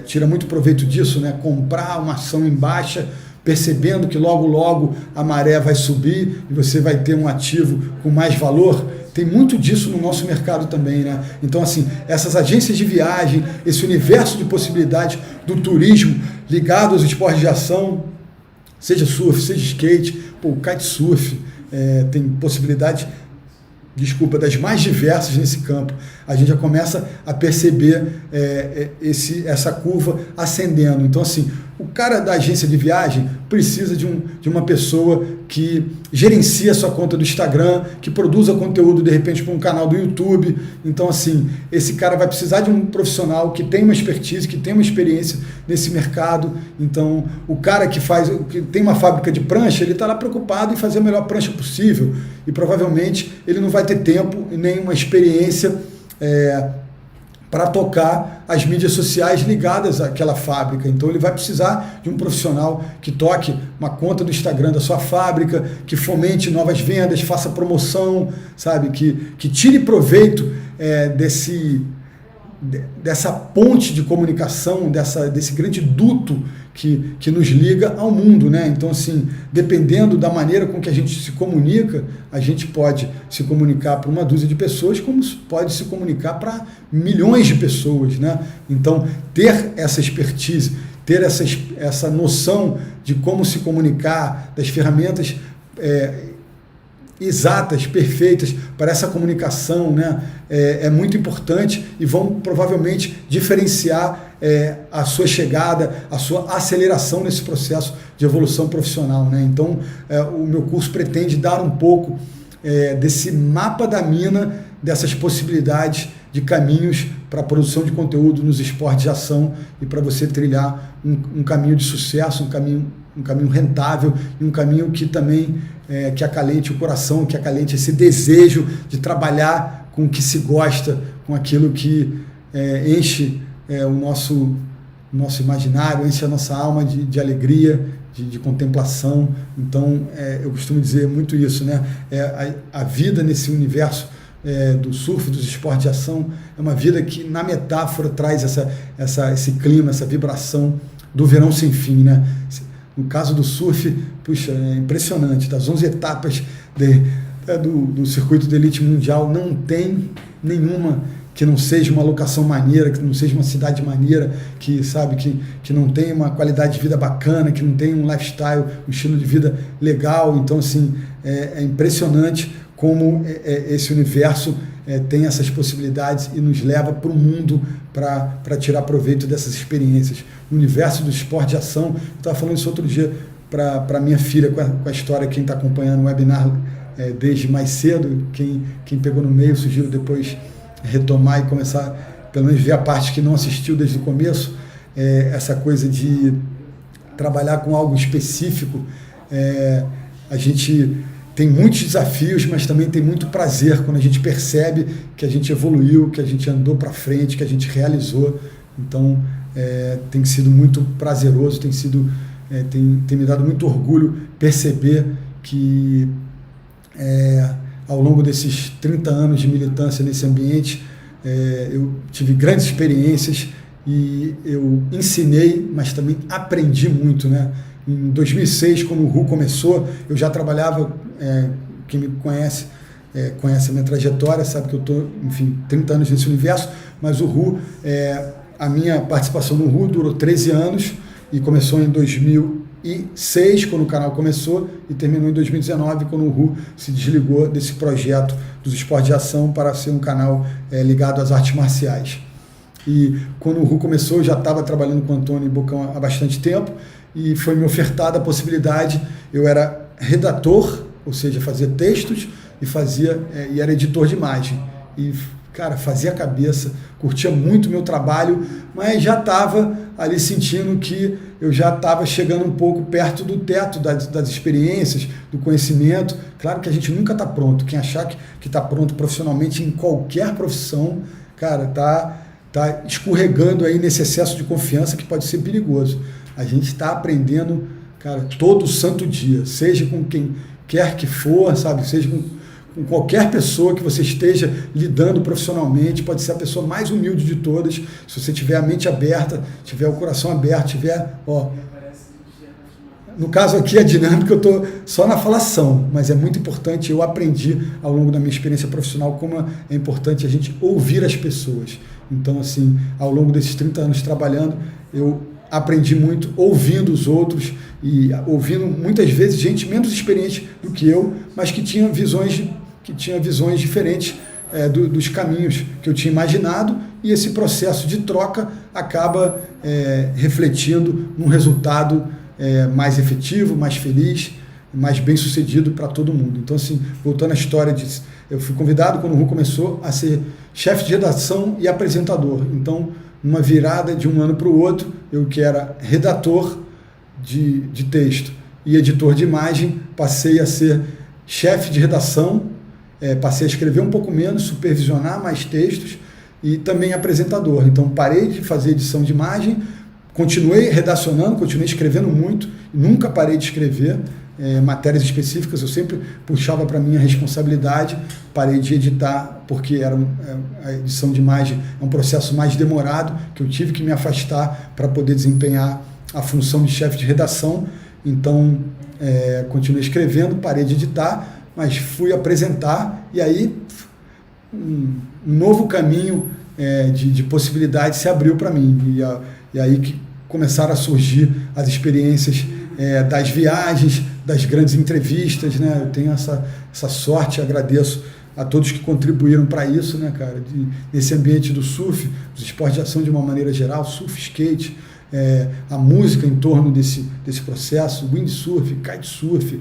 tira muito proveito disso, né? Comprar uma ação em baixa, percebendo que logo a maré vai subir e você vai ter um ativo com mais valor. Tem muito disso no nosso mercado também, né? Então, assim, essas agências de viagem, esse universo de possibilidades do turismo ligado aos esportes de ação, seja surf, seja skate, o kitesurf, tem possibilidades, das mais diversas nesse campo. A gente já começa a perceber essa curva ascendendo. Então, assim, o cara da agência de viagem precisa de uma pessoa que gerencia a sua conta do Instagram, que produza conteúdo, de repente, para um canal do YouTube. Então, assim, esse cara vai precisar de um profissional que tem uma expertise, que tem uma experiência nesse mercado. Então, o cara que tem uma fábrica de prancha, ele está lá preocupado em fazer a melhor prancha possível e provavelmente ele não vai ter tempo e nem uma experiência para tocar as mídias sociais ligadas àquela fábrica. Então ele vai precisar de um profissional que toque uma conta do Instagram da sua fábrica, que fomente novas vendas, faça promoção, sabe? Que tire proveito dessa ponte de comunicação, desse grande duto que nos liga ao mundo, né? Então, assim, dependendo da maneira com que a gente se comunica, a gente pode se comunicar para uma dúzia de pessoas, como pode se comunicar para milhões de pessoas, né? Então, ter essa expertise, ter essa noção de como se comunicar, das ferramentas exatas, perfeitas para essa comunicação, né? É muito importante e vão provavelmente diferenciar a sua chegada, a sua aceleração nesse processo de evolução profissional, né? Então, o meu curso pretende dar um pouco desse mapa da mina, dessas possibilidades de caminhos para a produção de conteúdo nos esportes de ação e para você trilhar um caminho de sucesso, um caminho rentável e um caminho que também que acalente o coração, que acalente esse desejo de trabalhar com o que se gosta, com aquilo que enche o nosso imaginário, enche a nossa alma de alegria, de contemplação. Então, eu costumo dizer muito isso, né? A vida nesse universo do surf, dos esportes de ação, é uma vida que, na metáfora, traz esse clima, essa vibração do verão sem fim, né? No caso do surf, puxa, é impressionante. Das 11 etapas do circuito de elite mundial, não tem nenhuma que não seja uma locação maneira, que não seja uma cidade maneira, que não tenha uma qualidade de vida bacana, que não tenha um lifestyle, um estilo de vida legal. Então, assim, é impressionante como esse universo tem essas possibilidades e nos leva para o mundo para tirar proveito dessas experiências. O universo do esporte de ação, eu estava falando isso outro dia para minha filha, com a história, quem está acompanhando o webinar desde mais cedo, quem pegou no meio, sugiro depois retomar e começar, pelo menos ver a parte que não assistiu desde o começo, essa coisa de trabalhar com algo específico. A gente tem muitos desafios, mas também tem muito prazer quando a gente percebe que a gente evoluiu, que a gente andou para frente, que a gente realizou. Então, tem sido muito prazeroso, tem me dado muito orgulho perceber que ao longo desses 30 anos de militância nesse ambiente, eu tive grandes experiências e eu ensinei, mas também aprendi muito, né? Em 2006, quando o RU começou, eu já trabalhava, quem me conhece a minha trajetória, sabe que eu estou, 30 anos nesse universo, mas o RU, a minha participação no RU durou 13 anos e começou em 2000 2006, quando o canal começou, e terminou em 2019, quando o Ru se desligou desse projeto dos esportes de ação para ser um canal ligado às artes marciais. E quando o Ru começou, eu já estava trabalhando com o Antônio Bocão há bastante tempo, e foi me ofertada a possibilidade. Eu era redator, ou seja, fazia textos e era editor de imagem. E, cara, fazia a cabeça, curtia muito o meu trabalho, mas já estava ali sentindo que eu já estava chegando um pouco perto do teto das experiências, do conhecimento. Claro que a gente nunca está pronto. Quem achar que está pronto profissionalmente em qualquer profissão, cara, tá escorregando aí nesse excesso de confiança que pode ser perigoso. A gente está aprendendo, cara, todo santo dia, seja com quem quer que for, sabe? Seja com qualquer pessoa que você esteja lidando profissionalmente, pode ser a pessoa mais humilde de todas, se você tiver a mente aberta, tiver o coração aberto, no caso aqui a dinâmica eu estou só na falação, mas é muito importante. Eu aprendi ao longo da minha experiência profissional como é importante a gente ouvir as pessoas. Então, assim, ao longo desses 30 anos trabalhando, eu aprendi muito ouvindo os outros e ouvindo muitas vezes gente menos experiente do que eu, mas que tinha visões diferentes dos caminhos que eu tinha imaginado, e esse processo de troca acaba refletindo num resultado mais efetivo, mais feliz, mais bem sucedido para todo mundo. Então, assim, voltando à história, eu fui convidado quando o Ru começou a ser chefe de redação e apresentador. Então, numa virada de um ano para o outro, eu que era redator de texto e editor de imagem, passei a ser chefe de redação, passei a escrever um pouco menos, supervisionar mais textos e também apresentador. Então parei de fazer edição de imagem, continuei redacionando, continuei escrevendo muito, nunca parei de escrever matérias específicas, eu sempre puxava para mim a responsabilidade, parei de editar porque a edição de imagem é um processo mais demorado, que eu tive que me afastar para poder desempenhar a função de chefe de redação. Então continuei escrevendo, parei de editar, mas fui apresentar, e aí um novo caminho de possibilidades se abriu para mim, e aí que começaram a surgir as experiências das viagens, das grandes entrevistas, né? Eu tenho essa sorte, agradeço a todos que contribuíram para isso, né, cara? Nesse ambiente do surf, dos esportes de ação de uma maneira geral, surf, skate, a música em torno desse processo, windsurf, kitesurf,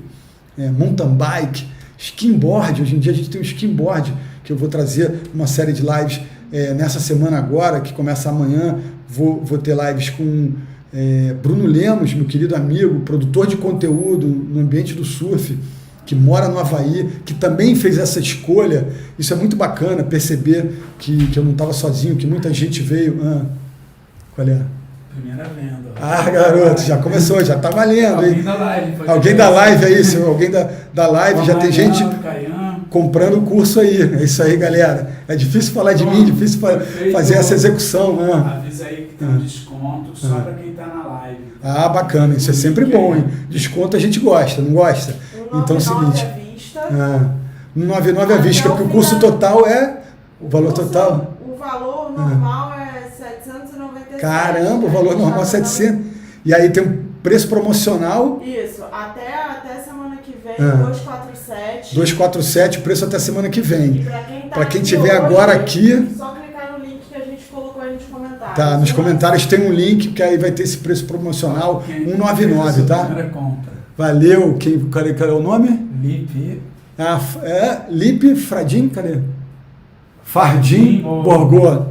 mountain bike, skimboard. Hoje em dia a gente tem um skimboard, que eu vou trazer uma série de lives nessa semana agora, que começa amanhã. Vou ter lives com Bruno Lemos, meu querido amigo, produtor de conteúdo no ambiente do surf, que mora no Havaí, que também fez essa escolha. Isso é muito bacana, perceber que eu não estava sozinho, que muita gente veio. Qual é? Primeira venda. Ah, garoto, já começou, já tá valendo, hein? Alguém da live. Alguém da live é isso, alguém da live, já tem gente comprando o curso aí. É isso aí, galera. É difícil falar de mim, difícil fazer essa execução. Avisa aí que tem um desconto só para quem tá na live. Ah, bacana, isso é sempre bom, hein? Desconto a gente gosta, não gosta? Então é o seguinte. 199 à vista, porque o curso total o valor total. O valor normal é 797. Caramba, o valor normal é 700. E aí tem um preço promocional. Isso, até semana que vem, 247. 247, o preço até semana que vem. E para quem tiver agora aqui, só clicar no link que a gente colocou aí nos comentários. Tá, nos comentários tem um link, que aí vai ter esse preço promocional, 199, tá? Valeu, cadê o nome? Lipe. Lipe Fradim, cadê? Fardim Borgô.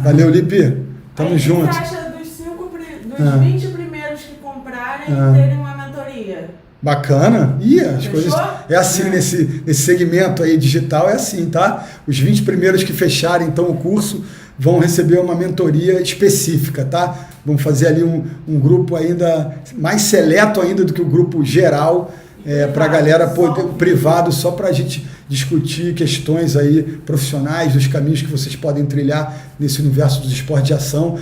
Valeu, Lipe. Tamo junto. O que você acha dos 20 primeiros que comprarem terem uma mentoria? Bacana. As coisas é assim nesse segmento aí digital, é assim, tá? Os 20 primeiros que fecharem então o curso vão receber uma mentoria específica, tá? Vamos fazer ali um grupo ainda mais seleto ainda do que o grupo geral, para a galera poder, privado, só para a gente discutir questões aí profissionais, dos caminhos que vocês podem trilhar nesse universo dos esportes de ação.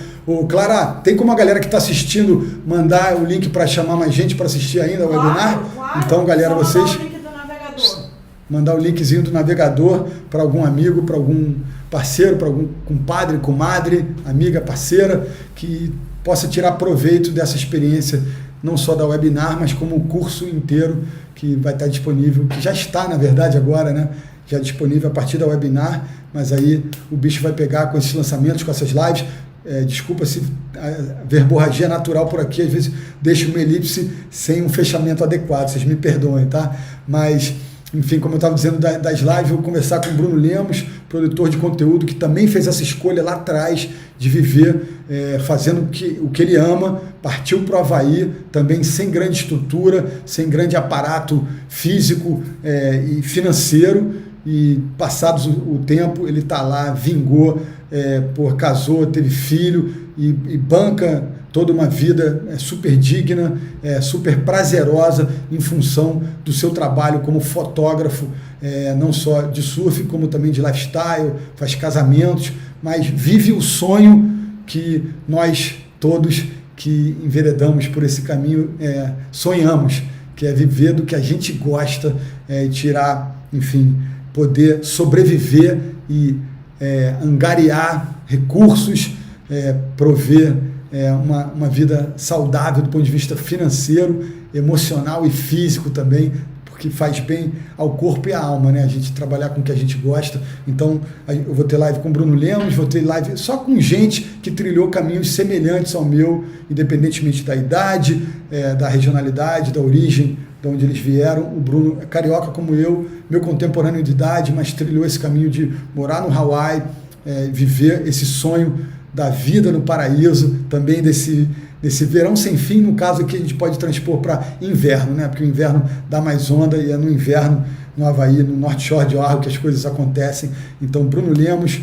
Clara, tem como a galera que está assistindo mandar o link para chamar mais gente para assistir ainda o webinar? Claro. Então, galera, vocês... Mandar o link do navegador. Mandar o linkzinho do navegador para algum amigo, para algum parceiro, para algum compadre, comadre, amiga, parceira, que possa tirar proveito dessa experiência não só da webinar, mas como o curso inteiro que vai estar disponível, que já está, na verdade, agora, né? Já disponível a partir da webinar, mas aí o bicho vai pegar com esses lançamentos, com essas lives. Desculpa se a verborragia natural por aqui, às vezes deixa uma elipse sem um fechamento adequado, vocês me perdoem, tá? Mas, enfim, como eu estava dizendo das lives, eu vou conversar com o Bruno Lemos, produtor de conteúdo, que também fez essa escolha lá atrás de viver fazendo o que ele ama, partiu para o Havaí, também sem grande estrutura, sem grande aparato físico e financeiro, e passados o tempo, ele está lá, vingou, casou, teve filho e banca toda uma vida super digna, super prazerosa em função do seu trabalho como fotógrafo, não só de surf, como também de lifestyle, faz casamentos, mas vive o sonho que nós todos que enveredamos por esse caminho sonhamos, que é viver do que a gente gosta, tirar, enfim, poder sobreviver e angariar recursos, prover uma vida saudável do ponto de vista financeiro, emocional e físico também, porque faz bem ao corpo e à alma, né? A gente trabalhar com o que a gente gosta. Então, eu vou ter live com o Bruno Lemos, vou ter live só com gente que trilhou caminhos semelhantes ao meu, independentemente da idade, da regionalidade, da origem, de onde eles vieram. O Bruno é carioca como eu, meu contemporâneo de idade, mas trilhou esse caminho de morar no Hawaii, viver esse sonho da vida no paraíso, também desse verão sem fim, no caso aqui a gente pode transpor para inverno, né? Porque o inverno dá mais onda e é no inverno, no Havaí, no North Shore de Oahu que as coisas acontecem. Então, Bruno Lemos,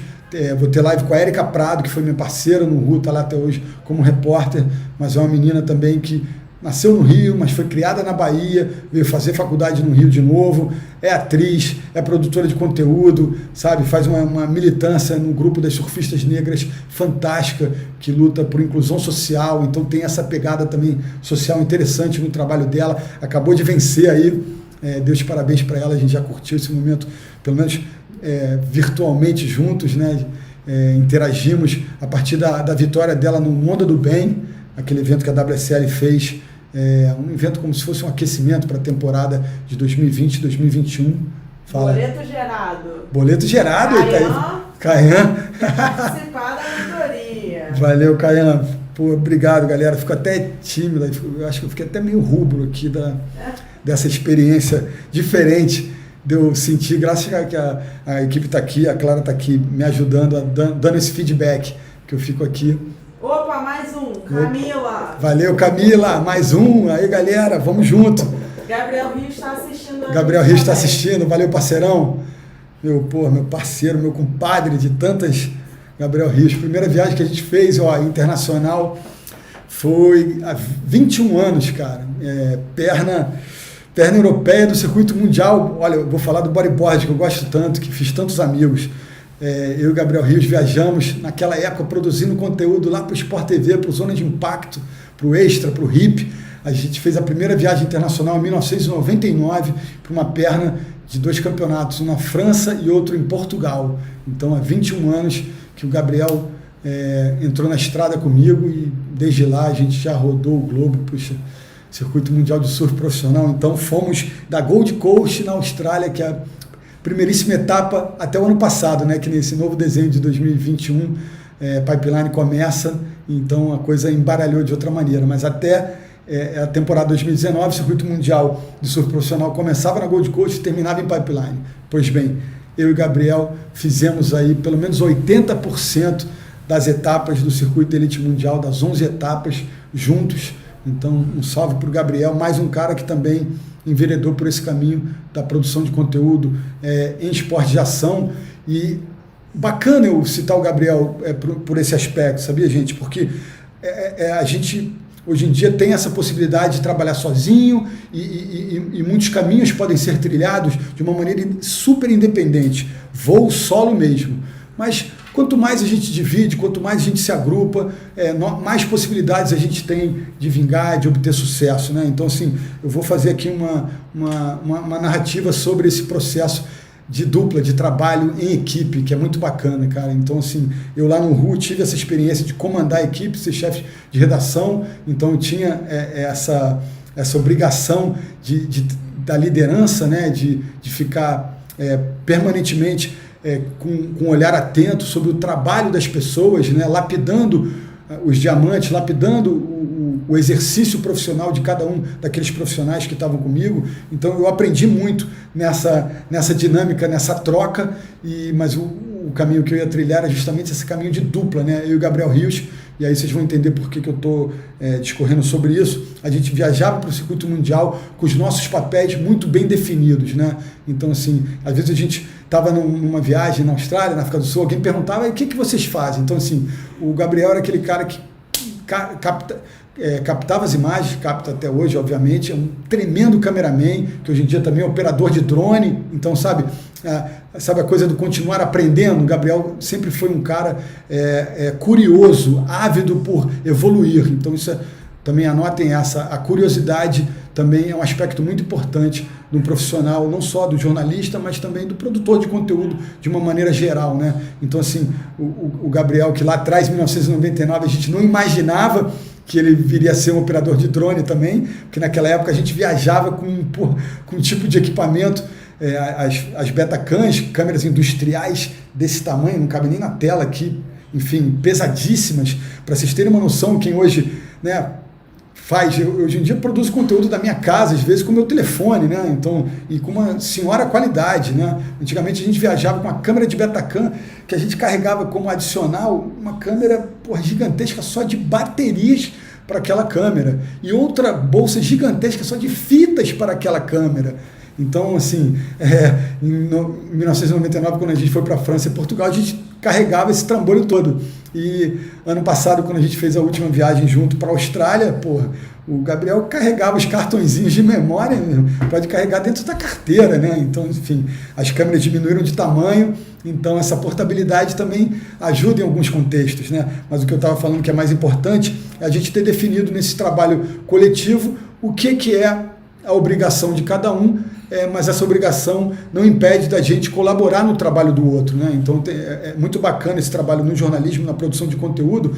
vou ter live com a Érica Prado, que foi minha parceira no RU, está lá até hoje como repórter, mas é uma menina também que nasceu no Rio, mas foi criada na Bahia, veio fazer faculdade no Rio de novo, é atriz, é produtora de conteúdo, sabe? Faz uma militância no grupo das surfistas negras fantástica, que luta por inclusão social, então tem essa pegada também social interessante no trabalho dela, acabou de vencer aí, deu os parabéns para ela, a gente já curtiu esse momento, pelo menos virtualmente juntos, né? Interagimos a partir da vitória dela no Onda do Bem, aquele evento que a WSL fez, um evento como se fosse um aquecimento para a temporada de 2020, 2021. Fala. Boleto gerado. Caian. Participar da mentoria. Valeu, Caian. Pô, obrigado, galera. Fico até tímido, eu acho que eu fiquei até meio rubro aqui dessa experiência diferente de eu sentir, graças a que a equipe está aqui, a Clara está aqui me ajudando, dando esse feedback, que eu fico aqui. Opa, mais um, Camila. Valeu, Camila, mais um. Aí, galera, vamos junto. Gabriel Rios está assistindo. Gabriel Rios está assistindo, valeu, parceirão. Meu parceiro, meu compadre de tantas. Gabriel Rios, primeira viagem que a gente fez, internacional, foi há 21 anos, cara. Perna europeia do circuito mundial. Olha, eu vou falar do bodyboard, que eu gosto tanto, que fiz tantos amigos. Eu e Gabriel Rios viajamos naquela época produzindo conteúdo lá para o Sport TV, para o Zona de Impacto, para o Extra, para o RIP. A gente fez a primeira viagem internacional em 1999 para uma perna de 2 campeonatos, um na França e outro em Portugal. Então, há 21 anos que o Gabriel entrou na estrada comigo e desde lá a gente já rodou o globo, puxa, circuito mundial de surf profissional. Então, fomos da Gold Coast, na Austrália, que é a primeiríssima etapa até o ano passado, né, que nesse novo desenho de 2021, Pipeline começa, então a coisa embaralhou de outra maneira, mas até a temporada 2019, o circuito mundial de surf profissional começava na Gold Coast e terminava em Pipeline. Pois bem, eu e Gabriel fizemos aí pelo menos 80% das etapas do circuito elite mundial, das 11 etapas juntos. Então, um salve para o Gabriel, mais um cara que também enveredou por esse caminho da produção de conteúdo em esporte de ação. E bacana eu citar o Gabriel por esse aspecto, sabia, gente? Porque a gente hoje em dia tem essa possibilidade de trabalhar sozinho e muitos caminhos podem ser trilhados de uma maneira super independente, voo solo mesmo. Mas quanto mais a gente divide, quanto mais a gente se agrupa, mais possibilidades a gente tem de vingar, de obter sucesso, né? Então, assim, eu vou fazer aqui uma narrativa sobre esse processo de dupla, de trabalho em equipe, que é muito bacana, cara. Então, assim, eu lá no RU tive essa experiência de comandar a equipe, ser chefe de redação, então eu tinha essa obrigação da liderança, né, de ficar permanentemente com um olhar atento sobre o trabalho das pessoas, né, lapidando os diamantes, lapidando o exercício profissional de cada um daqueles profissionais que estavam comigo. Então eu aprendi muito nessa dinâmica, nessa troca, mas o caminho que eu ia trilhar era justamente esse caminho de dupla, né? Eu e o Gabriel Rios, e aí vocês vão entender por que eu estou discorrendo sobre isso. A gente viajava para o circuito mundial com os nossos papéis muito bem definidos, né? Então, assim, às vezes a gente estava numa viagem na Austrália, na África do Sul, alguém perguntava, o que vocês fazem? Então, assim, o Gabriel era aquele cara que captava as imagens, capta até hoje, obviamente, é um tremendo cameraman, que hoje em dia também é operador de drone, então, sabe a coisa do continuar aprendendo? O Gabriel sempre foi um cara curioso, ávido por evoluir, então isso também anotem a curiosidade também é um aspecto muito importante de um profissional, não só do jornalista, mas também do produtor de conteúdo de uma maneira geral, né? Então, assim, o Gabriel, que lá atrás, em 1999, a gente não imaginava que ele viria a ser um operador de drone também, porque naquela época a gente viajava com um tipo de equipamento, as Betacams, câmeras industriais desse tamanho, não cabe nem na tela aqui, enfim, pesadíssimas, para vocês terem uma noção, quem hoje, né, hoje em dia produzo conteúdo da minha casa, às vezes com o meu telefone, né? Então, e com uma senhora qualidade, né? Antigamente a gente viajava com uma câmera de Betacam que a gente carregava como adicional uma câmera gigantesca só de baterias para aquela câmera e outra bolsa gigantesca só de fitas para aquela câmera. Então, assim, em 1999, quando a gente foi para a França e Portugal, a gente carregava esse trambolho todo. E ano passado, quando a gente fez a última viagem junto para a Austrália, o Gabriel carregava os cartõezinhos de memória, pode carregar dentro da carteira, né? Então, enfim, as câmeras diminuíram de tamanho, então essa portabilidade também ajuda em alguns contextos, né? Mas o que eu estava falando que é mais importante é a gente ter definido nesse trabalho coletivo o que é a obrigação de cada um, mas essa obrigação não impede da gente colaborar no trabalho do outro, né? Então é muito bacana esse trabalho no jornalismo, na produção de conteúdo,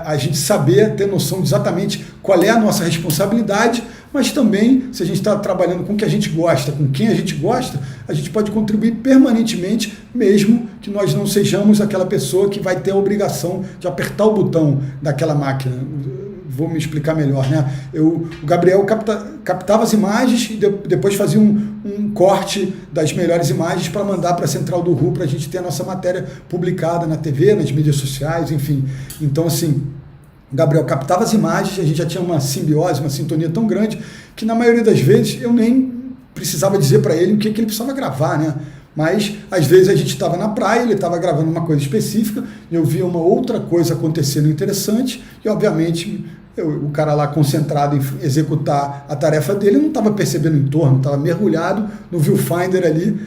a gente saber, ter noção de exatamente qual é a nossa responsabilidade, mas também, se a gente está trabalhando com o que a gente gosta, com quem a gente gosta, a gente pode contribuir permanentemente, mesmo que nós não sejamos aquela pessoa que vai ter a obrigação de apertar o botão daquela máquina. Vou me explicar melhor, né? O Gabriel captava as imagens e depois fazia um corte das melhores imagens para mandar para a Central do RU para a gente ter a nossa matéria publicada na TV, nas mídias sociais, enfim. Então, assim, o Gabriel captava as imagens, a gente já tinha uma simbiose, uma sintonia tão grande que na maioria das vezes eu nem precisava dizer para ele o que ele precisava gravar, né? Mas, às vezes, a gente estava na praia, ele estava gravando uma coisa específica, eu via uma outra coisa acontecendo interessante e, obviamente, o cara lá concentrado em executar a tarefa dele não estava percebendo o entorno, estava mergulhado no viewfinder ali,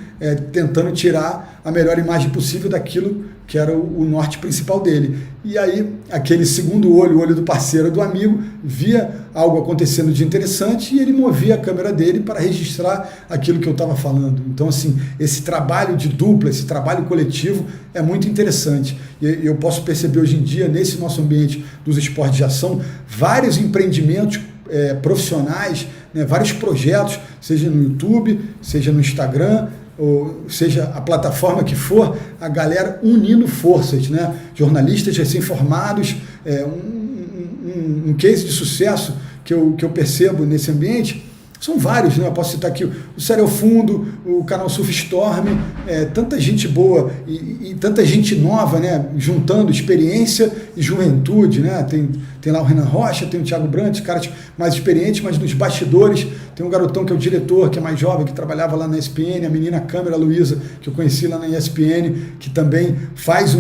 tentando tirar a melhor imagem possível daquilo que era o norte principal dele. E aí, aquele segundo olho, o olho do parceiro, do amigo, via algo acontecendo de interessante e ele movia a câmera dele para registrar aquilo que eu estava falando. Então, assim, esse trabalho de dupla, esse trabalho coletivo é muito interessante. E eu posso perceber hoje em dia, nesse nosso ambiente dos esportes de ação, vários empreendimentos profissionais, né, vários projetos, seja no YouTube, seja no Instagram, ou seja, a plataforma que for, a galera unindo forças, né? Jornalistas recém-formados, um case de sucesso que eu percebo nesse ambiente, são vários, né? Eu posso citar aqui o Sério Fundo, o canal Surf Storm, tanta gente boa e tanta gente nova, né? Juntando experiência e juventude, né? Tem lá o Renan Rocha, tem o Thiago Brandt, caras mais experientes, mas nos bastidores tem um garotão que é o diretor, que é mais jovem, que trabalhava lá na ESPN, a menina Câmara, a Luísa, que eu conheci lá na ESPN, que também faz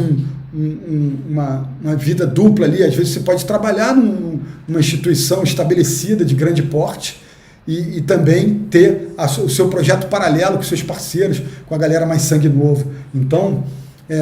uma vida dupla ali. Às vezes você pode trabalhar numa instituição estabelecida de grande porte, e também ter o seu projeto paralelo com seus parceiros, com a galera mais sangue novo. Então,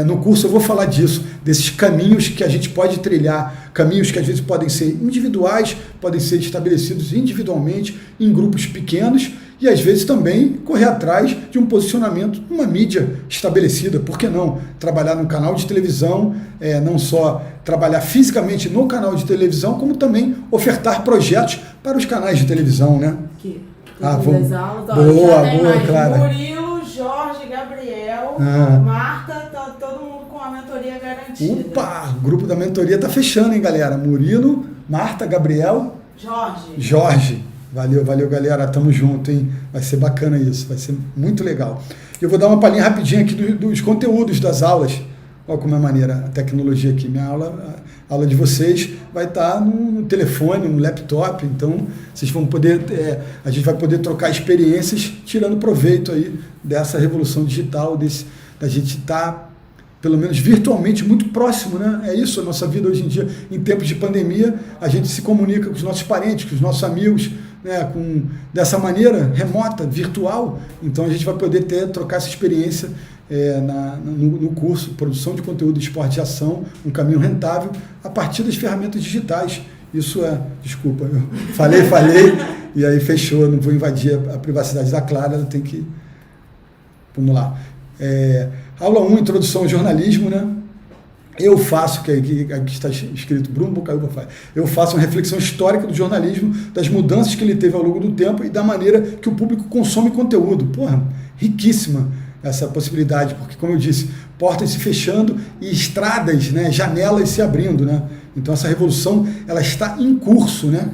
no curso eu vou falar disso, desses caminhos que a gente pode trilhar, caminhos que às vezes podem ser individuais, podem ser estabelecidos individualmente, em grupos pequenos, e às vezes também correr atrás de um posicionamento numa mídia estabelecida. Por que não? Trabalhar no canal de televisão, não só trabalhar fisicamente no canal de televisão, como também ofertar projetos para os canais de televisão, né? Vamos. Boa, Clara. Murilo, Jorge, Gabriel, Marta, tá todo mundo com a mentoria garantida. Opa, o grupo da mentoria tá fechando, hein, galera? Murilo, Marta, Gabriel, Jorge. Valeu, galera. Tamo junto, hein? Vai ser bacana isso, vai ser muito legal. Eu vou dar uma palhinha rapidinho aqui dos conteúdos das aulas. Olha como é maneira a tecnologia aqui. Minha a aula de vocês vai estar no telefone, no laptop, então vocês vão poder, a gente vai poder trocar experiências tirando proveito aí dessa revolução digital, da gente estar, pelo menos virtualmente, muito próximo, né? É isso a nossa vida hoje em dia. Em tempos de pandemia, a gente se comunica com os nossos parentes, com os nossos amigos, né? Dessa maneira remota, virtual. Então a gente vai poder trocar essa experiência no curso Produção de Conteúdo de Esporte de Ação, um caminho rentável, a partir das ferramentas digitais. Isso desculpa, eu falei, e aí fechou, não vou invadir a privacidade da Clara, ela tem que... Vamos lá. Aula 1, Introdução ao Jornalismo, né? Eu faço, aqui está escrito Bruno Bocaiúva faz, eu faço uma reflexão histórica do jornalismo, das mudanças que ele teve ao longo do tempo e da maneira que o público consome conteúdo. Porra, riquíssima essa possibilidade, porque, como eu disse, portas se fechando e estradas, né, janelas se abrindo, né? Então essa revolução, ela está em curso, né?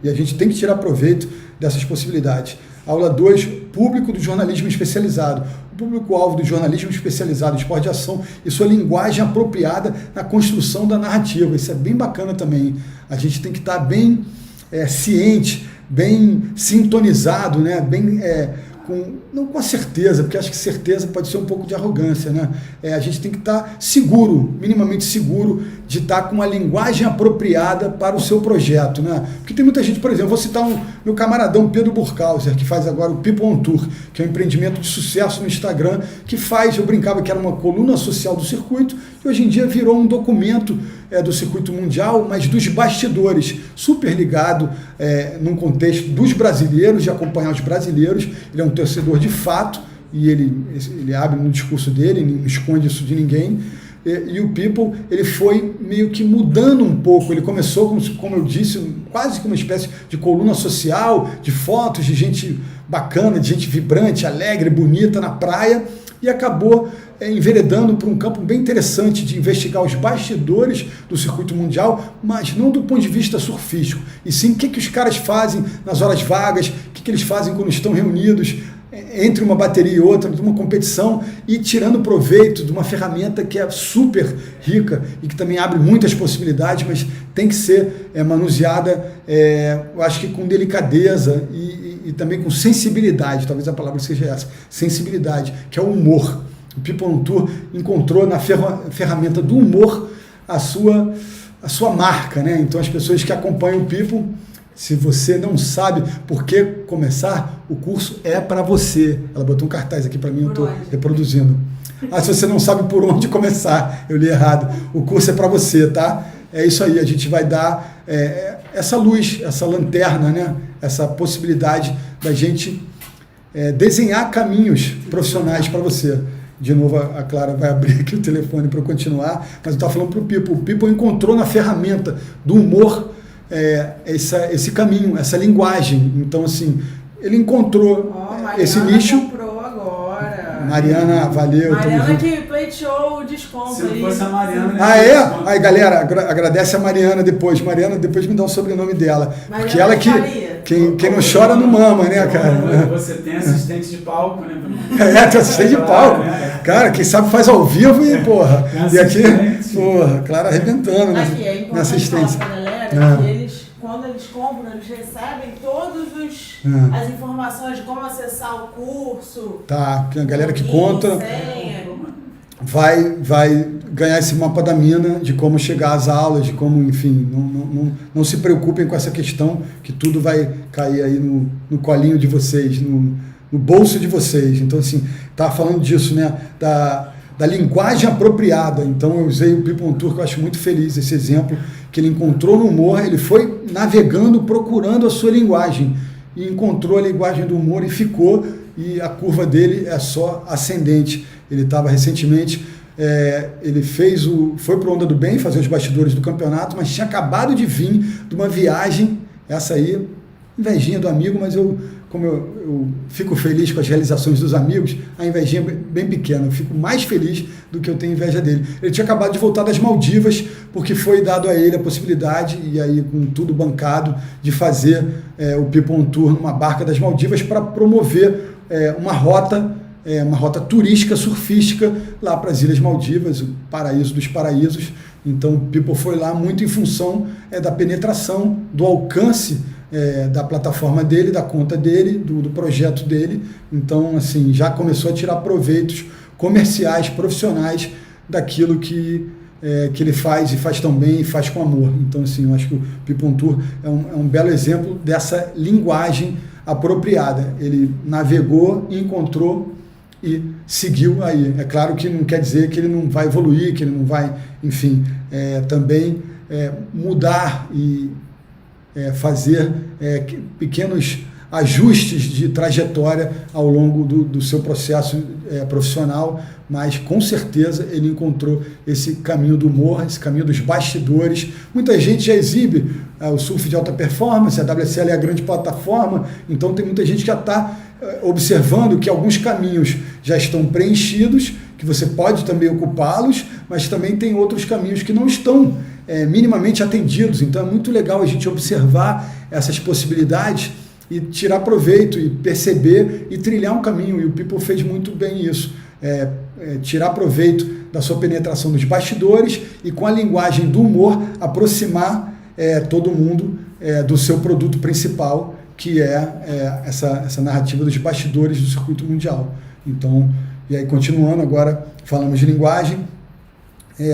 E a gente tem que tirar proveito dessas possibilidades. Aula 2, público do jornalismo especializado. O público-alvo do jornalismo especializado em esporte de ação e sua linguagem apropriada na construção da narrativa. Isso é bem bacana também. A gente tem que estar bem ciente, bem sintonizado, né? Bem... não com a certeza, porque acho que certeza pode ser um pouco de arrogância, né? A gente tem que estar seguro, minimamente seguro, de estar com a linguagem apropriada para o seu projeto, né? Porque tem muita gente, por exemplo, vou citar meu camaradão Pedro Burkhauser, que faz agora o People on Tour, que é um empreendimento de sucesso no Instagram, que eu brincava que era uma coluna social do circuito, e hoje em dia virou um documento do circuito mundial, mas dos bastidores, super ligado num contexto dos brasileiros, de acompanhar os brasileiros. Ele é um torcedor de fato, e ele abre no discurso dele, não esconde isso de ninguém. E o People, ele foi meio que mudando um pouco. Ele começou, como eu disse, quase como uma espécie de coluna social, de fotos de gente bacana, de gente vibrante, alegre, bonita na praia, e acabou enveredando para um campo bem interessante de investigar os bastidores do circuito mundial, mas não do ponto de vista surfístico, e sim o que os caras fazem nas horas vagas, o que eles fazem quando estão reunidos entre uma bateria e outra, de uma competição, e tirando proveito de uma ferramenta que é super rica e que também abre muitas possibilidades, mas tem que ser manuseada, eu acho que com delicadeza e também com sensibilidade, talvez a palavra seja essa, sensibilidade, que é o humor. O People on Tour encontrou na ferramenta do humor a sua marca, né? Então as pessoas que acompanham o People, se você não sabe por que começar, o curso é para você. Ela botou um cartaz aqui para mim, eu estou reproduzindo. Se você não sabe por onde começar, eu li errado. O curso é para você, tá? É isso aí, a gente vai dar essa luz, essa lanterna, né? Essa possibilidade da gente desenhar caminhos profissionais para você. De novo, a Clara vai abrir aqui o telefone para eu continuar, mas eu estava falando para o People. O People encontrou na ferramenta do humor esse caminho, essa linguagem. Então, assim, ele encontrou esse nicho. Comprou agora. Mariana, valeu. Mariana que pleiteou o desconto. Se não fosse a Mariana... Aí, galera, agradece a Mariana depois. Mariana, depois me dá o sobrenome dela. Mariana, porque ela que... Quem não chora não mama, né, cara? Você tem assistente de palco, né, Bruno? Tem assistente de palco. Cara, quem sabe faz ao vivo e, porra. E aqui, porra, Clara arrebentando, né? Aqui, é na assistência. Pra galera que quando eles compram, eles recebem todas as informações de como acessar o curso. Tá, a galera que conta vai ganhar esse mapa da mina de como chegar às aulas, de como, enfim, não se preocupem com essa questão, que tudo vai cair aí no colinho de vocês, no bolso de vocês. Então, assim, tá falando disso, né, da linguagem apropriada. Então, eu usei o People on Tour, que eu acho muito feliz, esse exemplo, que ele encontrou no humor, ele foi navegando, procurando a sua linguagem. e encontrou a linguagem do humor e ficou, e a curva dele é só ascendente. Ele estava recentemente, ele foi para o Onda do Bem fazer os bastidores do campeonato, mas tinha acabado de vir de uma viagem, essa aí, invejinha do amigo, mas como eu fico feliz com as realizações dos amigos, a invejinha é bem pequena, eu fico mais feliz do que eu tenho inveja dele. Ele tinha acabado de voltar das Maldivas, porque foi dado a ele a possibilidade, e aí com tudo bancado, de fazer o People on Tour numa barca das Maldivas para promover uma rota turística, surfística, lá para as Ilhas Maldivas, o paraíso dos paraísos. Então o People foi lá muito em função da penetração, do alcance da plataforma dele, da conta dele, do projeto dele. Então, assim, já começou a tirar proveitos comerciais, profissionais daquilo que ele faz, e faz tão bem, e faz com amor. Então, assim, eu acho que o People on Tour é um belo exemplo dessa linguagem apropriada. Ele navegou, encontrou e seguiu aí. É claro que não quer dizer que ele não vai evoluir, que ele não vai, enfim, também mudar e fazer pequenos ajustes de trajetória ao longo do seu processo profissional, mas com certeza ele encontrou esse caminho do humor, esse caminho dos bastidores. Muita gente já exibe o surf de alta performance, a WSL é a grande plataforma, então tem muita gente que já está observando que alguns caminhos já estão preenchidos, que você pode também ocupá-los, mas também tem outros caminhos que não estão minimamente atendidos. Então é muito legal a gente observar essas possibilidades e tirar proveito e perceber e trilhar um caminho, e o People fez muito bem isso, tirar proveito da sua penetração nos bastidores e com a linguagem do humor aproximar todo mundo do seu produto principal, que essa narrativa dos bastidores do circuito mundial. Então, e aí continuando, agora falamos de linguagem,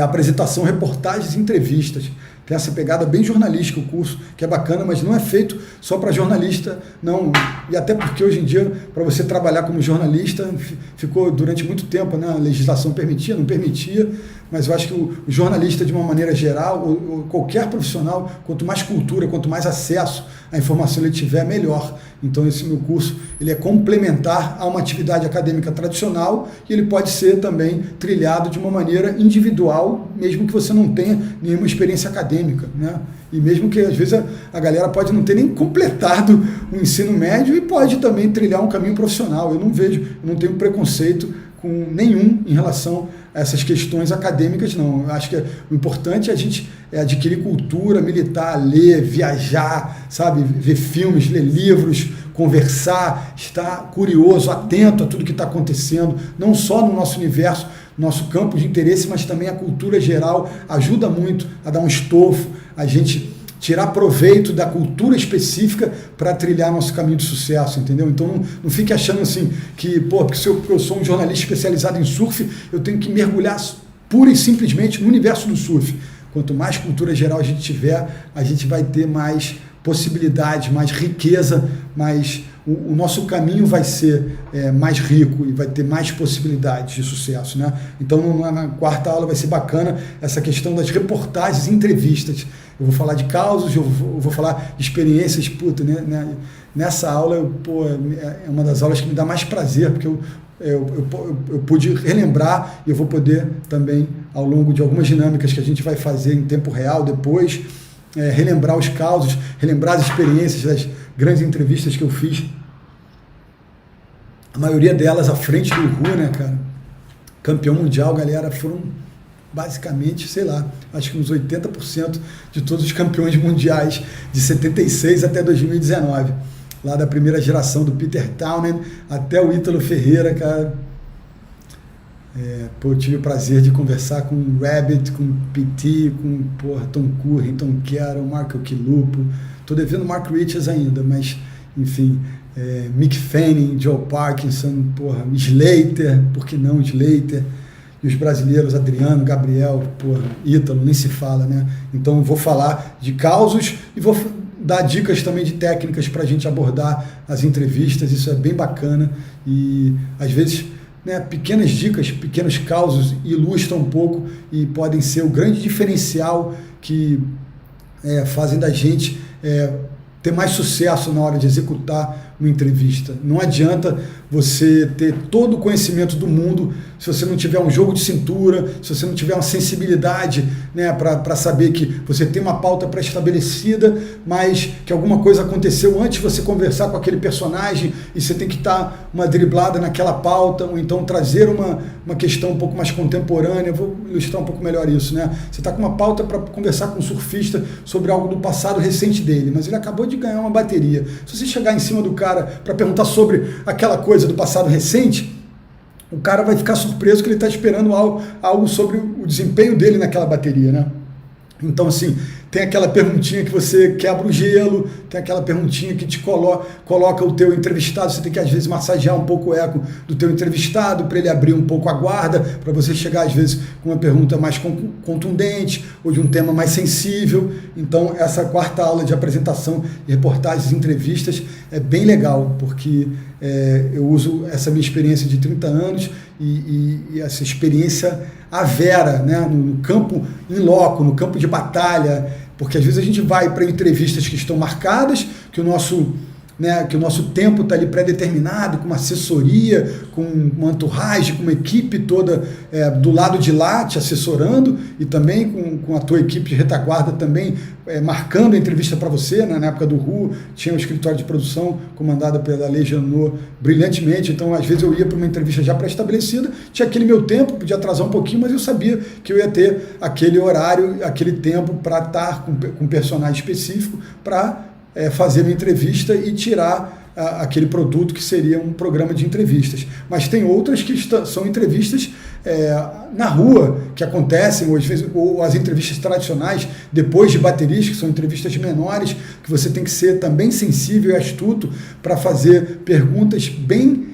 apresentação, reportagens e entrevistas. Tem essa pegada bem jornalística o curso, que é bacana, mas não é feito só para jornalista, não. E até porque hoje em dia, para você trabalhar como jornalista, ficou durante muito tempo, né? A legislação permitia, não permitia, mas eu acho que o jornalista, de uma maneira geral, ou qualquer profissional, quanto mais cultura, quanto mais acesso à informação ele tiver, melhor. Então esse meu curso ele é complementar a uma atividade acadêmica tradicional, e ele pode ser também trilhado de uma maneira individual, mesmo que você não tenha nenhuma experiência acadêmica, né? E mesmo que às vezes a galera pode não ter nem completado o ensino médio e pode também trilhar um caminho profissional. Eu não tenho preconceito com nenhum em relação a essas questões acadêmicas, não. Eu acho que o importante é a gente adquirir cultura, militar, ler, viajar, sabe, ver filmes, ler livros, conversar, estar curioso, atento a tudo que está acontecendo, não só no nosso universo, nosso campo de interesse, mas também a cultura geral ajuda muito a dar um estofo, a gente tirar proveito da cultura específica para trilhar nosso caminho de sucesso, entendeu? Então não fique achando assim que, porque se eu sou um jornalista especializado em surf, eu tenho que mergulhar pura e simplesmente no universo do surf. Quanto mais cultura geral a gente tiver, a gente vai ter mais possibilidades, mais riqueza, o nosso caminho vai ser mais rico e vai ter mais possibilidades de sucesso, né? Então na quarta aula vai ser bacana essa questão das reportagens e entrevistas. Eu vou falar de causos, eu vou falar de experiências, né? Nessa aula é uma das aulas que me dá mais prazer, porque eu pude relembrar, e eu vou poder também, ao longo de algumas dinâmicas que a gente vai fazer em tempo real depois, relembrar os causos, relembrar as experiências das grandes entrevistas que eu fiz, a maioria delas à frente do Ru, né, cara? Campeão mundial, galera, foram basicamente, sei lá, acho que uns 80% de todos os campeões mundiais de 76 até 2019, lá da primeira geração do Peter Townend até o Ítalo Ferreira, cara. Eu tive o prazer de conversar com o Rabbit, com o PT, com Tom Curry, Tom Carroll, Marco Quilupo. Estou devendo o Mark Richards ainda, mas, enfim, Mick Fanning, Joe Parkinson, Slater, por que não Slater? E os brasileiros, Adriano, Gabriel, Ítalo, nem se fala, né? Então, vou falar de causos e vou dar dicas também de técnicas para a gente abordar as entrevistas. Isso é bem bacana e, às vezes, né, pequenas dicas, pequenos causos ilustram um pouco e podem ser o grande diferencial que fazem da gente ter mais sucesso na hora de executar uma entrevista. Não adianta você ter todo o conhecimento do mundo se você não tiver um jogo de cintura, se você não tiver uma sensibilidade, né, para saber que você tem uma pauta pré-estabelecida, mas que alguma coisa aconteceu antes de você conversar com aquele personagem e você tem que dar uma driblada naquela pauta, ou então trazer uma questão um pouco mais contemporânea. Eu vou ilustrar um pouco melhor isso, né? Você está com uma pauta para conversar com um surfista sobre algo do passado recente dele, mas ele acabou de ganhar uma bateria. Se você chegar em cima do cara para perguntar sobre aquela coisa do passado recente, o cara vai ficar surpreso que ele está esperando algo sobre o desempenho dele naquela bateria, né? Então, assim, tem aquela perguntinha que você quebra o gelo, tem aquela perguntinha que te coloca o teu entrevistado, você tem que, às vezes, massagear um pouco o eco do teu entrevistado para ele abrir um pouco a guarda, para você chegar, às vezes, com uma pergunta mais contundente ou de um tema mais sensível. Então, essa quarta aula de apresentação de reportagens e entrevistas é bem legal, porque eu uso essa minha experiência de 30 anos e essa experiência à vera, né, no campo in loco, no campo de batalha, porque às vezes a gente vai para entrevistas que estão marcadas, que o nosso tempo está ali pré-determinado, com uma assessoria, com uma entourage, com uma equipe toda do lado de lá te assessorando e também com a tua equipe de retaguarda também marcando a entrevista para você, né? Na época do RU tinha um escritório de produção comandado pela Lei Janot brilhantemente, então às vezes eu ia para uma entrevista já pré-estabelecida, tinha aquele meu tempo, podia atrasar um pouquinho, mas eu sabia que eu ia ter aquele horário, aquele tempo para estar com um personagem específico para fazer minha entrevista e tirar aquele produto que seria um programa de entrevistas. Mas tem outras que são entrevistas na rua, que acontecem, ou às vezes, ou as entrevistas tradicionais, depois de baterias, que são entrevistas menores, que você tem que ser também sensível e astuto para fazer perguntas bem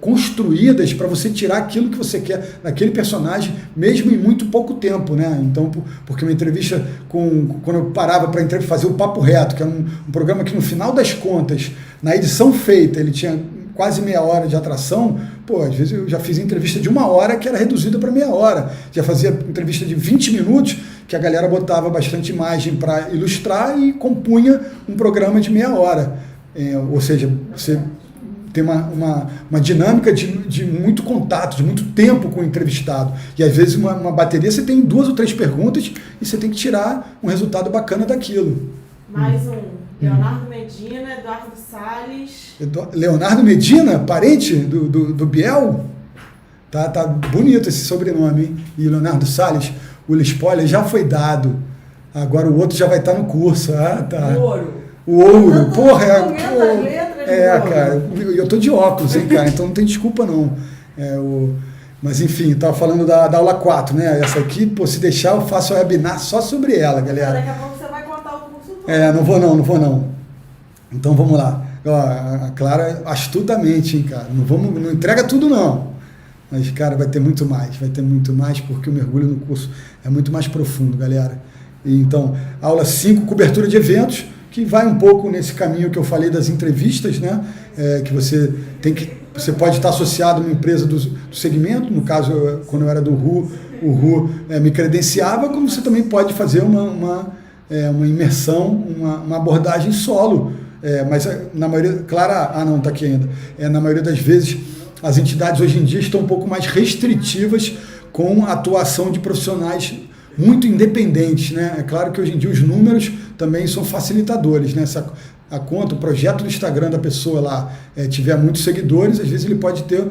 construídas para você tirar aquilo que você quer daquele personagem, mesmo em muito pouco tempo, né? Então, porque uma entrevista quando eu parava para fazer o Papo Reto, que era um programa que no final das contas, na edição feita, ele tinha quase meia hora de atração, às vezes eu já fiz entrevista de 1 hora que era reduzida para meia hora, já fazia entrevista de 20 minutos, que a galera botava bastante imagem para ilustrar e compunha um programa de meia hora. Ou seja, você tem uma dinâmica de muito contato, de muito tempo com o entrevistado. E às vezes uma bateria você tem 2 ou 3 perguntas e você tem que tirar um resultado bacana daquilo. Mais um. Leonardo Medina, Eduardo Salles. Leonardo Medina, parente do Biel? Tá bonito esse sobrenome, hein? E Leonardo Salles, o spoiler já foi dado. Agora o outro já vai estar no curso. Tá. O ouro. Porra, cara, eu tô de óculos, hein, cara, então não tem desculpa não. Mas enfim, eu tava falando da aula 4, né? Essa aqui, se deixar, eu faço um webinar só sobre ela, galera. Daqui a pouco você vai contar o curso todo. Não vou não. Então vamos lá. A Clara, astutamente, hein, cara, não entrega tudo não. Mas, cara, vai ter muito mais, porque o mergulho no curso é muito mais profundo, galera. E, então, aula 5, cobertura de eventos, que vai um pouco nesse caminho que eu falei das entrevistas, né? Que você pode estar associado a uma empresa do segmento, no caso, quando eu era do RU, o RU me credenciava, como você também pode fazer uma imersão, uma abordagem solo. Mas na maioria, Clara, não está aqui ainda, na maioria das vezes as entidades hoje em dia estão um pouco mais restritivas com a atuação de profissionais muito independentes, né? É claro que hoje em dia os números também são facilitadores, né? Se a conta, o projeto do Instagram da pessoa lá tiver muitos seguidores, às vezes ele pode ter,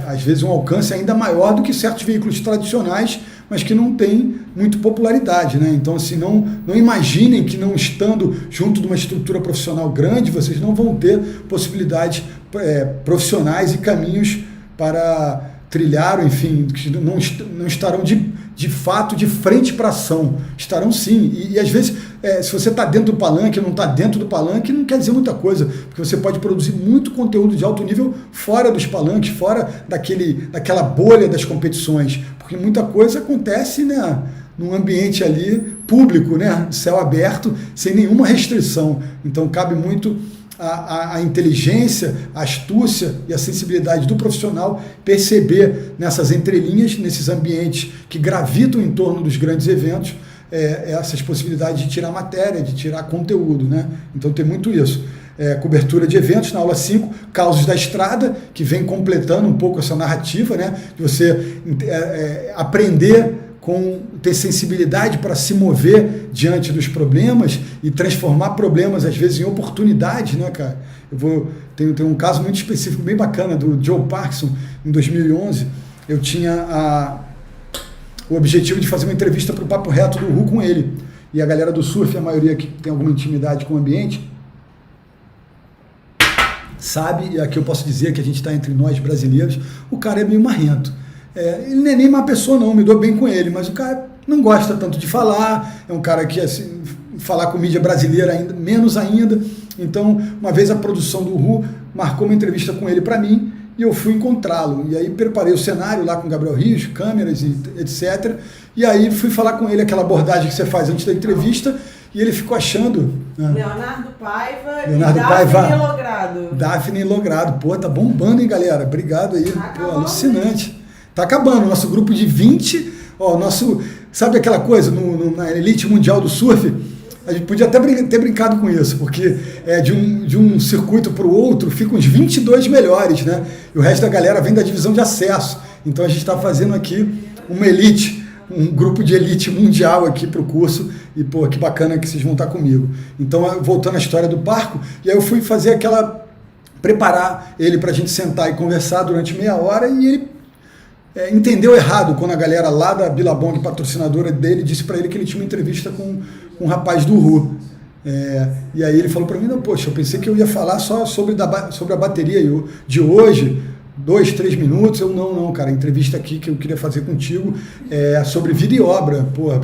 às vezes, um alcance ainda maior do que certos veículos tradicionais, mas que não tem muito popularidade, né? Então, assim, não imaginem que não estando junto de uma estrutura profissional grande, vocês não vão ter possibilidades profissionais e caminhos para trilhar, enfim, que não estarão de fato de frente para ação. Estarão sim. E às vezes, se você está dentro do palanque ou não está dentro do palanque, não quer dizer muita coisa, porque você pode produzir muito conteúdo de alto nível fora dos palanques, fora daquela bolha das competições, porque muita coisa acontece, né, num ambiente ali público, né, céu aberto, sem nenhuma restrição. Então cabe muito a inteligência, a astúcia e a sensibilidade do profissional perceber nessas entrelinhas, nesses ambientes que gravitam em torno dos grandes eventos, essas possibilidades de tirar matéria, de tirar conteúdo, né? Então tem muito isso. Cobertura de eventos na aula 5, causos da estrada, que vem completando um pouco essa narrativa, né? De você aprender ter sensibilidade para se mover diante dos problemas e transformar problemas, às vezes, em oportunidades, né, cara? Tenho um caso muito específico, bem bacana, do Joe Parkinson, em 2011. Eu tinha o objetivo de fazer uma entrevista para o Papo Reto do Ru com ele. E a galera do surf, a maioria que tem alguma intimidade com o ambiente, sabe, e aqui eu posso dizer que a gente está entre nós brasileiros, o cara é meio marrento. Ele não é nem uma pessoa não, me dou bem com ele, mas o cara não gosta tanto de falar, é um cara que, assim, falar com mídia brasileira ainda, menos ainda. Então, uma vez a produção do Ru marcou uma entrevista com ele para mim, e eu fui encontrá-lo. E aí preparei o cenário lá com o Gabriel Rios, câmeras e etc. E aí fui falar com ele, aquela abordagem que você faz antes da entrevista, e ele ficou achando... Leonardo Paiva e Daphne Logrado. Daphne Logrado. Pô, tá bombando, hein, galera? Obrigado aí. Pô, alucinante. Tá acabando. Nosso grupo de 20, sabe aquela coisa, na elite mundial do surf? A gente podia até ter brincado com isso, porque de um circuito para o outro ficam os 22 melhores, né? E o resto da galera vem da divisão de acesso. Então a gente está fazendo aqui uma elite, um grupo de elite mundial aqui para o curso. E, pô, que bacana que vocês vão estar comigo. Então, voltando à história do barco, e aí eu fui fazer preparar ele para a gente sentar e conversar durante meia hora, e ele entendeu errado quando a galera lá da Billabong, patrocinadora dele, disse para ele que ele tinha uma entrevista com um rapaz do Ru. E aí ele falou para mim, não, poxa, eu pensei que eu ia falar só sobre a bateria de hoje, 2, 3 minutos. Eu não, cara, a entrevista aqui que eu queria fazer contigo é sobre vida e obra. Porra,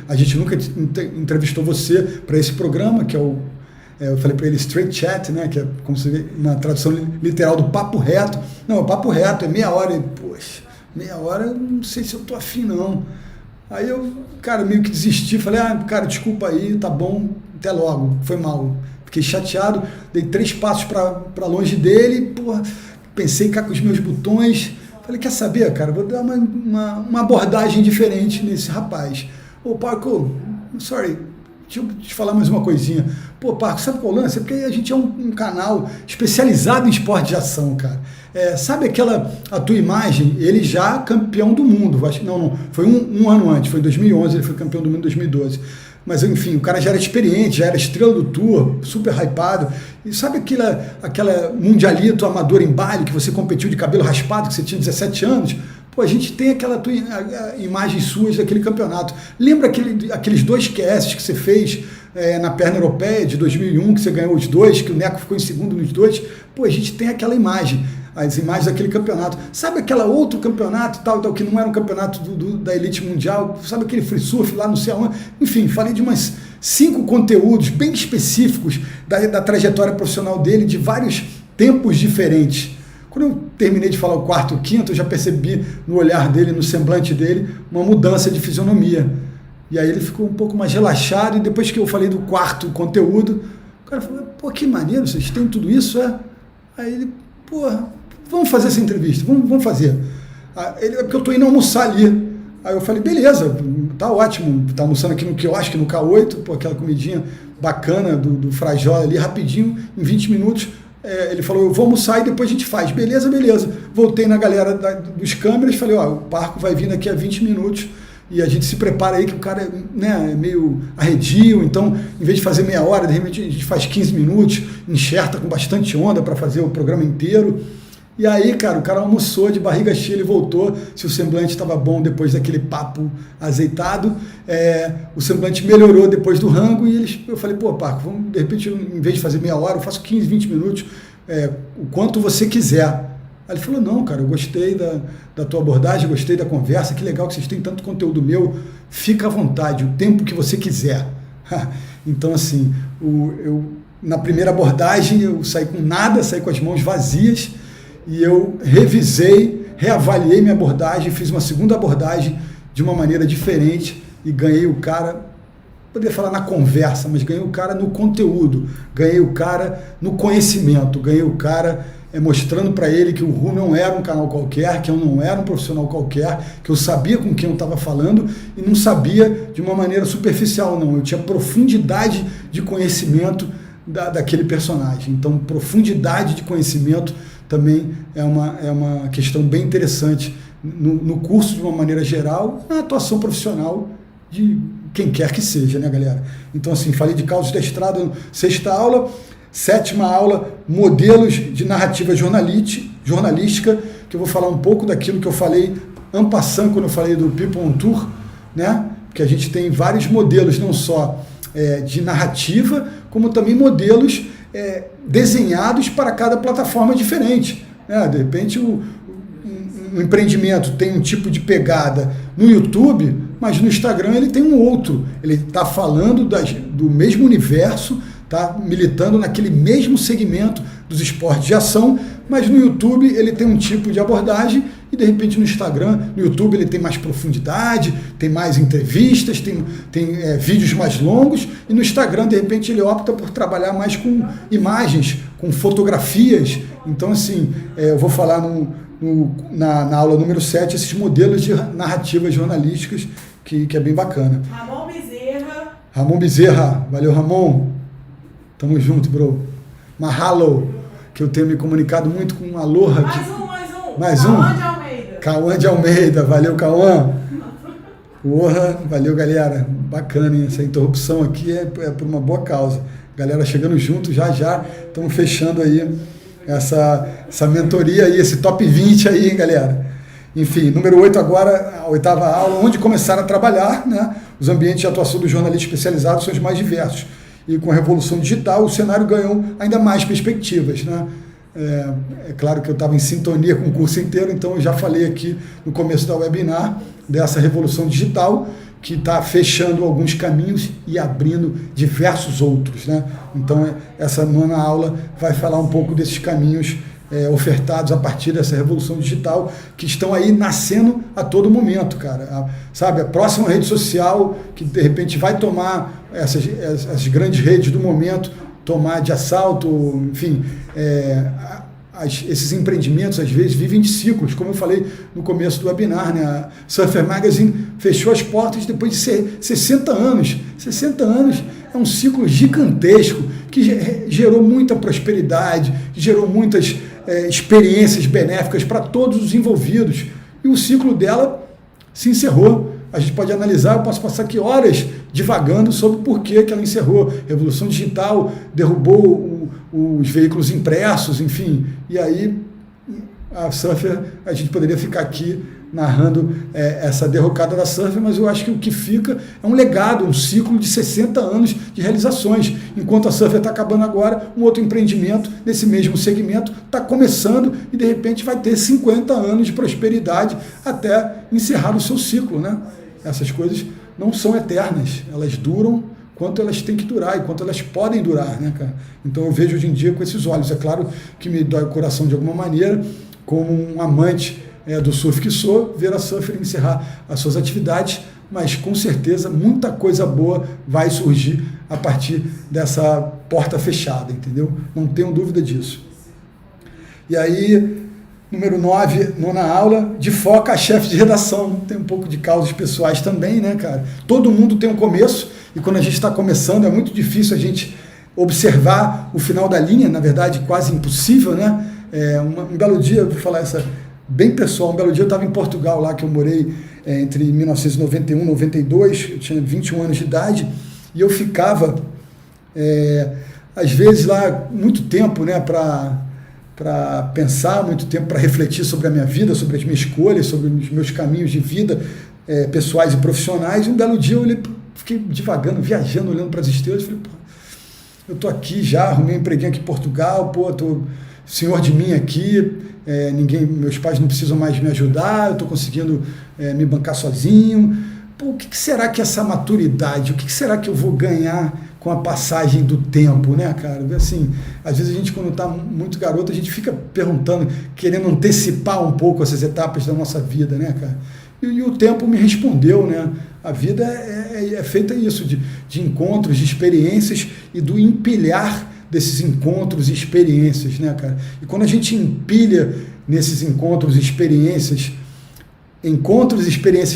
a gente nunca entrevistou você para esse programa, que eu falei para ele straight chat, né, que é como se vê na tradução literal do papo reto. Não, o papo reto é meia hora. Poxa, meia hora, não sei se eu tô afim, não. Aí eu, cara, meio que desisti, falei, cara, desculpa aí, tá bom, até logo, foi mal. Fiquei chateado, dei 3 passos para longe dele, porra, pensei cá com os meus botões, falei, quer saber, cara, vou dar uma abordagem diferente nesse rapaz. Ô, Paco, sorry, deixa eu te falar mais uma coisinha. Pô, Paco, sabe qual é o lance? É porque a gente é um canal especializado em esporte de ação, cara. Sabe a tua imagem? Ele já campeão do mundo. Não, foi um ano antes, foi em 2011, ele foi campeão do mundo em 2012. Mas, enfim, o cara já era experiente, já era estrela do Tour, super hypado. E sabe aquela mundialito amador em Bali, que você competiu de cabelo raspado, que você tinha 17 anos? Pô, a gente tem aquela tua imagem suas daquele campeonato. Lembra aqueles 2 QS que você fez na perna europeia de 2001, que você ganhou os 2, que o Neco ficou em segundo nos 2? Pô, a gente tem aquela imagem, as imagens daquele campeonato. Sabe aquele outro campeonato, tal, que não era um campeonato da elite mundial? Sabe aquele free surf lá no céu? Enfim, falei de umas 5 conteúdos bem específicos da trajetória profissional dele, de vários tempos diferentes. Quando eu terminei de falar o 4º e o 5º, eu já percebi no olhar dele, no semblante dele, uma mudança de fisionomia. E aí ele ficou um pouco mais relaxado, e depois que eu falei do 4º conteúdo, o cara falou, pô, que maneiro, vocês têm tudo isso, é? Aí ele, pô, vamos fazer essa entrevista, vamos fazer. É porque eu estou indo almoçar ali. Aí eu falei, beleza, tá ótimo, tá almoçando aqui no quiosque, no K8, pô, aquela comidinha bacana do Frajola ali, rapidinho, em 20 minutos. Ele falou, eu vou almoçar e depois a gente faz. Beleza. Voltei na galera dos câmeras, falei, o Parco vai vir daqui a 20 minutos e a gente se prepara aí que o cara é meio arredio, então em vez de fazer meia hora, de repente a gente faz 15 minutos, enxerta com bastante onda para fazer o programa inteiro. E aí, cara, o cara almoçou de barriga cheia, ele voltou, se o semblante estava bom depois daquele papo azeitado, o semblante melhorou depois do rango, e eu falei, pô, Paco, vamos, de repente, em vez de fazer meia hora, eu faço 15, 20 minutos, o quanto você quiser. Aí ele falou, não, cara, eu gostei da tua abordagem, gostei da conversa, que legal que vocês têm tanto conteúdo meu, fica à vontade, o tempo que você quiser. Então, assim, na primeira abordagem, eu saí com nada, saí com as mãos vazias, e eu reavaliei minha abordagem, fiz uma segunda abordagem de uma maneira diferente e ganhei o cara, poderia falar na conversa, mas ganhei o cara no conteúdo, ganhei o cara no conhecimento, ganhei o cara mostrando para ele que o Ru não era um canal qualquer, que eu não era um profissional qualquer, que eu sabia com quem eu estava falando e não sabia de uma maneira superficial, não. Eu tinha profundidade de conhecimento daquele personagem. Então, profundidade de conhecimento também é uma questão bem interessante no curso de uma maneira geral, na atuação profissional de quem quer que seja, né, galera? Então, assim, falei de causos da estrada, 6ª aula, 7ª aula, modelos de narrativa jornalística, que eu vou falar um pouco daquilo que eu falei en passant quando eu falei do People on Tour, né? Porque a gente tem vários modelos, não só de narrativa, como também modelos desenhados para cada plataforma diferente, né? De repente, um empreendimento tem um tipo de pegada no YouTube, mas no Instagram ele tem um outro. Ele está falando do mesmo universo, está militando naquele mesmo segmento dos esportes de ação, mas no YouTube ele tem um tipo de abordagem e de repente no Instagram, no YouTube ele tem mais profundidade, tem mais entrevistas, tem vídeos mais longos e no Instagram de repente ele opta por trabalhar mais com imagens, com fotografias. Então assim, eu vou falar na aula número 7 esses modelos de narrativas jornalísticas que é bem bacana. Ramon Bezerra, valeu Ramon. Tamo junto, bro. Mahalo, que eu tenho me comunicado muito com Aloha. Mais um. Cauã de Almeida, valeu Cauã. Porra, valeu galera. Bacana, hein? Essa interrupção aqui é por uma boa causa. Galera chegando junto, já estamos fechando aí essa mentoria aí, esse top 20 aí, hein, galera. Enfim, número 8 agora, a 8ª aula, onde começar a trabalhar, né? Os ambientes de atuação do jornalista especializado são os mais diversos. E com a revolução digital, o cenário ganhou ainda mais perspectivas, né? É claro que eu estava em sintonia com o curso inteiro, então eu já falei aqui no começo da webinar dessa revolução digital que está fechando alguns caminhos e abrindo diversos outros, né? Então, essa 9ª aula vai falar um pouco desses caminhos ofertados a partir dessa revolução digital que estão aí nascendo a todo momento, cara. Sabe, a próxima rede social que de repente vai tomar essas grandes redes do momento, tomar de assalto, enfim, esses empreendimentos às vezes vivem de ciclos, como eu falei no começo do webinar, né? A Surfer Magazine fechou as portas depois de 60 anos. 60 anos é um ciclo gigantesco que gerou muita prosperidade, que gerou muitas experiências benéficas para todos os envolvidos. E o ciclo dela se encerrou. A gente pode analisar, eu posso passar aqui horas divagando sobre por que ela encerrou. Revolução digital derrubou os veículos impressos, enfim. E aí, a Surfer, a gente poderia ficar aqui narrando essa derrocada da Surfer, mas eu acho que o que fica é um legado, um ciclo de 60 anos de realizações. Enquanto a Surfer está acabando agora, um outro empreendimento nesse mesmo segmento está começando e de repente vai ter 50 anos de prosperidade até encerrar o seu ciclo, né? Essas coisas não são eternas, elas duram quanto elas têm que durar e quanto elas podem durar, né, cara? Então eu vejo hoje em dia com esses olhos. É claro que me dói o coração de alguma maneira, como um amante do surf que sou, ver a Surfer encerrar as suas atividades, mas com certeza muita coisa boa vai surgir a partir dessa porta fechada, entendeu? Não tenho dúvida disso. E aí, número 9, 9ª aula, de foca a chefe de redação. Tem um pouco de causas pessoais também, né, cara? Todo mundo tem um começo, e quando a gente está começando é muito difícil a gente observar o final da linha, na verdade quase impossível, né? Um belo dia, eu vou falar essa bem pessoal, um belo dia eu estava em Portugal, lá que eu morei entre 1991 e 92, eu tinha 21 anos de idade, e eu ficava, às vezes lá, muito tempo, né, para pensar, muito tempo para refletir sobre a minha vida, sobre as minhas escolhas, sobre os meus caminhos de vida pessoais e profissionais. E um belo dia eu fiquei divagando, viajando, olhando para as estrelas, falei, pô, eu tô aqui já, arrumei um empreguinho aqui em Portugal, pô, tô senhor de mim aqui, meus pais não precisam mais me ajudar, eu tô conseguindo me bancar sozinho. Pô, o que será que essa maturidade, o que será que eu vou ganhar com a passagem do tempo, né, cara? Assim, às vezes a gente, quando está muito garoto, a gente fica perguntando, querendo antecipar um pouco essas etapas da nossa vida, né, cara? E o tempo me respondeu, né? A vida é feita isso, de encontros, de experiências e do empilhar desses encontros e experiências, né, cara? E quando a gente empilha nesses encontros e experiências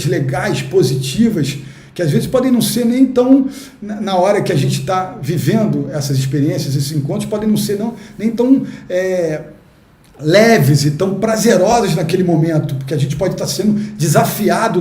legais, positivas, que às vezes podem não ser nem tão, na hora que a gente está vivendo essas experiências, esses encontros podem não ser nem tão leves e tão prazerosos naquele momento, porque a gente pode estar sendo desafiado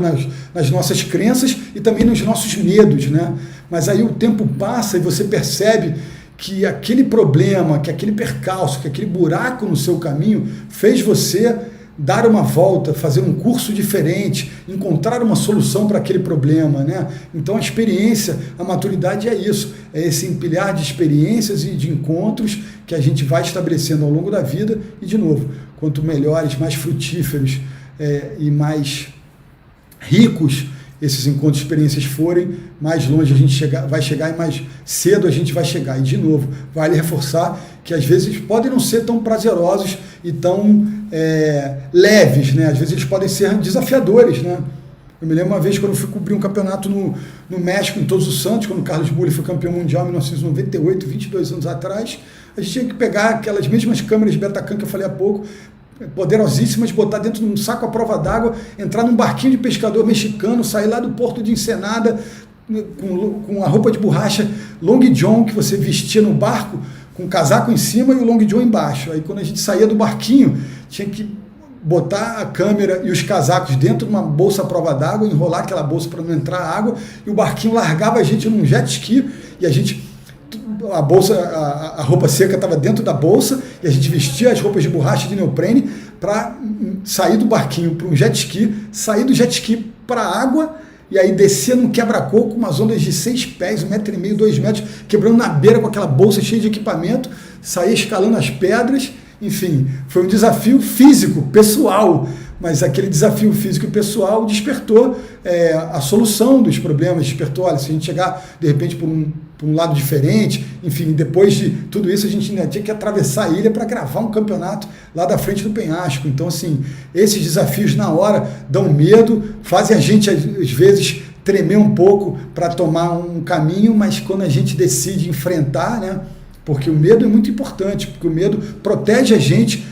nas nossas crenças e também nos nossos medos, né? Mas aí o tempo passa e você percebe que aquele problema, que aquele percalço, que aquele buraco no seu caminho fez você dar uma volta, fazer um curso diferente, encontrar uma solução para aquele problema, né? Então a experiência, a maturidade é isso, é esse empilhar de experiências e de encontros que a gente vai estabelecendo ao longo da vida e, de novo, quanto melhores, mais frutíferos e mais ricos esses encontros e experiências forem, mais longe a gente vai chegar e mais cedo a gente vai chegar. E, de novo, vale reforçar que às vezes podem não ser tão prazerosos e tão leves, né? Às vezes eles podem ser desafiadores, né? Eu me lembro uma vez quando eu fui cobrir um campeonato no México, em Todos os Santos, quando o Carlos Bulli foi campeão mundial em 1998, 22 anos atrás, a gente tinha que pegar aquelas mesmas câmeras Betacam que eu falei há pouco, poderosíssimas, botar dentro de um saco à prova d'água, entrar num barquinho de pescador mexicano, sair lá do porto de Ensenada com a roupa de borracha Long John que você vestia no barco, com o casaco em cima e o Long John embaixo. Aí quando a gente saía do barquinho, tinha que botar a câmera e os casacos dentro de uma bolsa à prova d'água, enrolar aquela bolsa para não entrar água, e o barquinho largava a gente num jet ski, e a gente... a roupa seca estava dentro da bolsa e a gente vestia as roupas de borracha de neoprene para sair do barquinho para um jet ski, sair do jet ski para a água e aí descer num quebra-coco com umas ondas de 6 pés, 1,5 metro, 2 metros, quebrando na beira com aquela bolsa cheia de equipamento, sair escalando as pedras. Enfim, foi um desafio físico, pessoal, mas aquele desafio físico e pessoal despertou a solução dos problemas, despertou, olha, se a gente chegar de repente por um lado diferente, enfim, depois de tudo isso a gente ainda tinha que atravessar a ilha para gravar um campeonato lá da frente do penhasco. Então, assim, esses desafios na hora dão medo, fazem a gente às vezes tremer um pouco para tomar um caminho, mas quando a gente decide enfrentar, né, porque o medo é muito importante, porque o medo protege a gente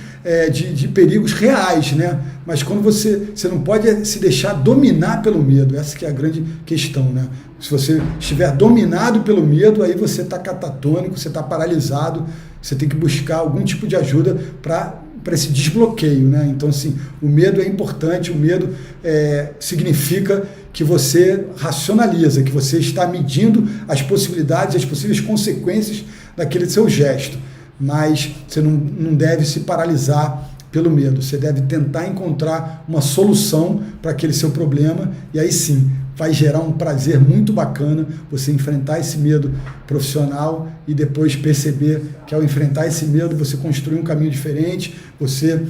de perigos reais, né? Mas quando você não pode se deixar dominar pelo medo, essa que é a grande questão, né? Se você estiver dominado pelo medo, aí você está catatônico, você está paralisado, você tem que buscar algum tipo de ajuda para esse desbloqueio, né? Então, assim, o medo é importante, o medo significa que você racionaliza, que você está medindo as possibilidades, as possíveis consequências daquele seu gesto. Mas você não deve se paralisar pelo medo, você deve tentar encontrar uma solução para aquele seu problema e aí sim, vai gerar um prazer muito bacana você enfrentar esse medo profissional e depois perceber que ao enfrentar esse medo você construiu um caminho diferente, você,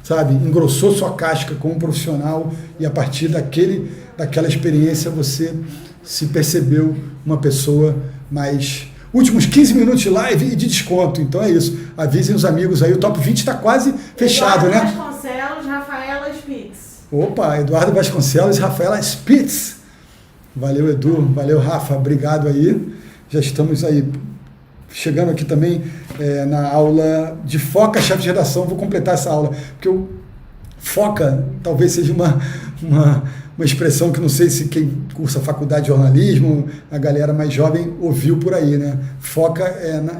sabe, engrossou sua casca como profissional e a partir daquela experiência você se percebeu uma pessoa mais... Últimos 15 minutos de live e de desconto. Então é isso. Avisem os amigos aí. O top 20 está quase fechado, Eduardo né? Vasconcelos, Rafaela Spitz. Opa, Eduardo Vasconcelos e Rafaela Spitz. Valeu, Edu. Valeu, Rafa. Obrigado aí. Já estamos aí chegando aqui também na aula de Foca, chefe de redação. Vou completar essa aula. Porque o Foca talvez seja uma expressão que não sei se quem cursa faculdade de jornalismo, a galera mais jovem ouviu por aí, né? Foca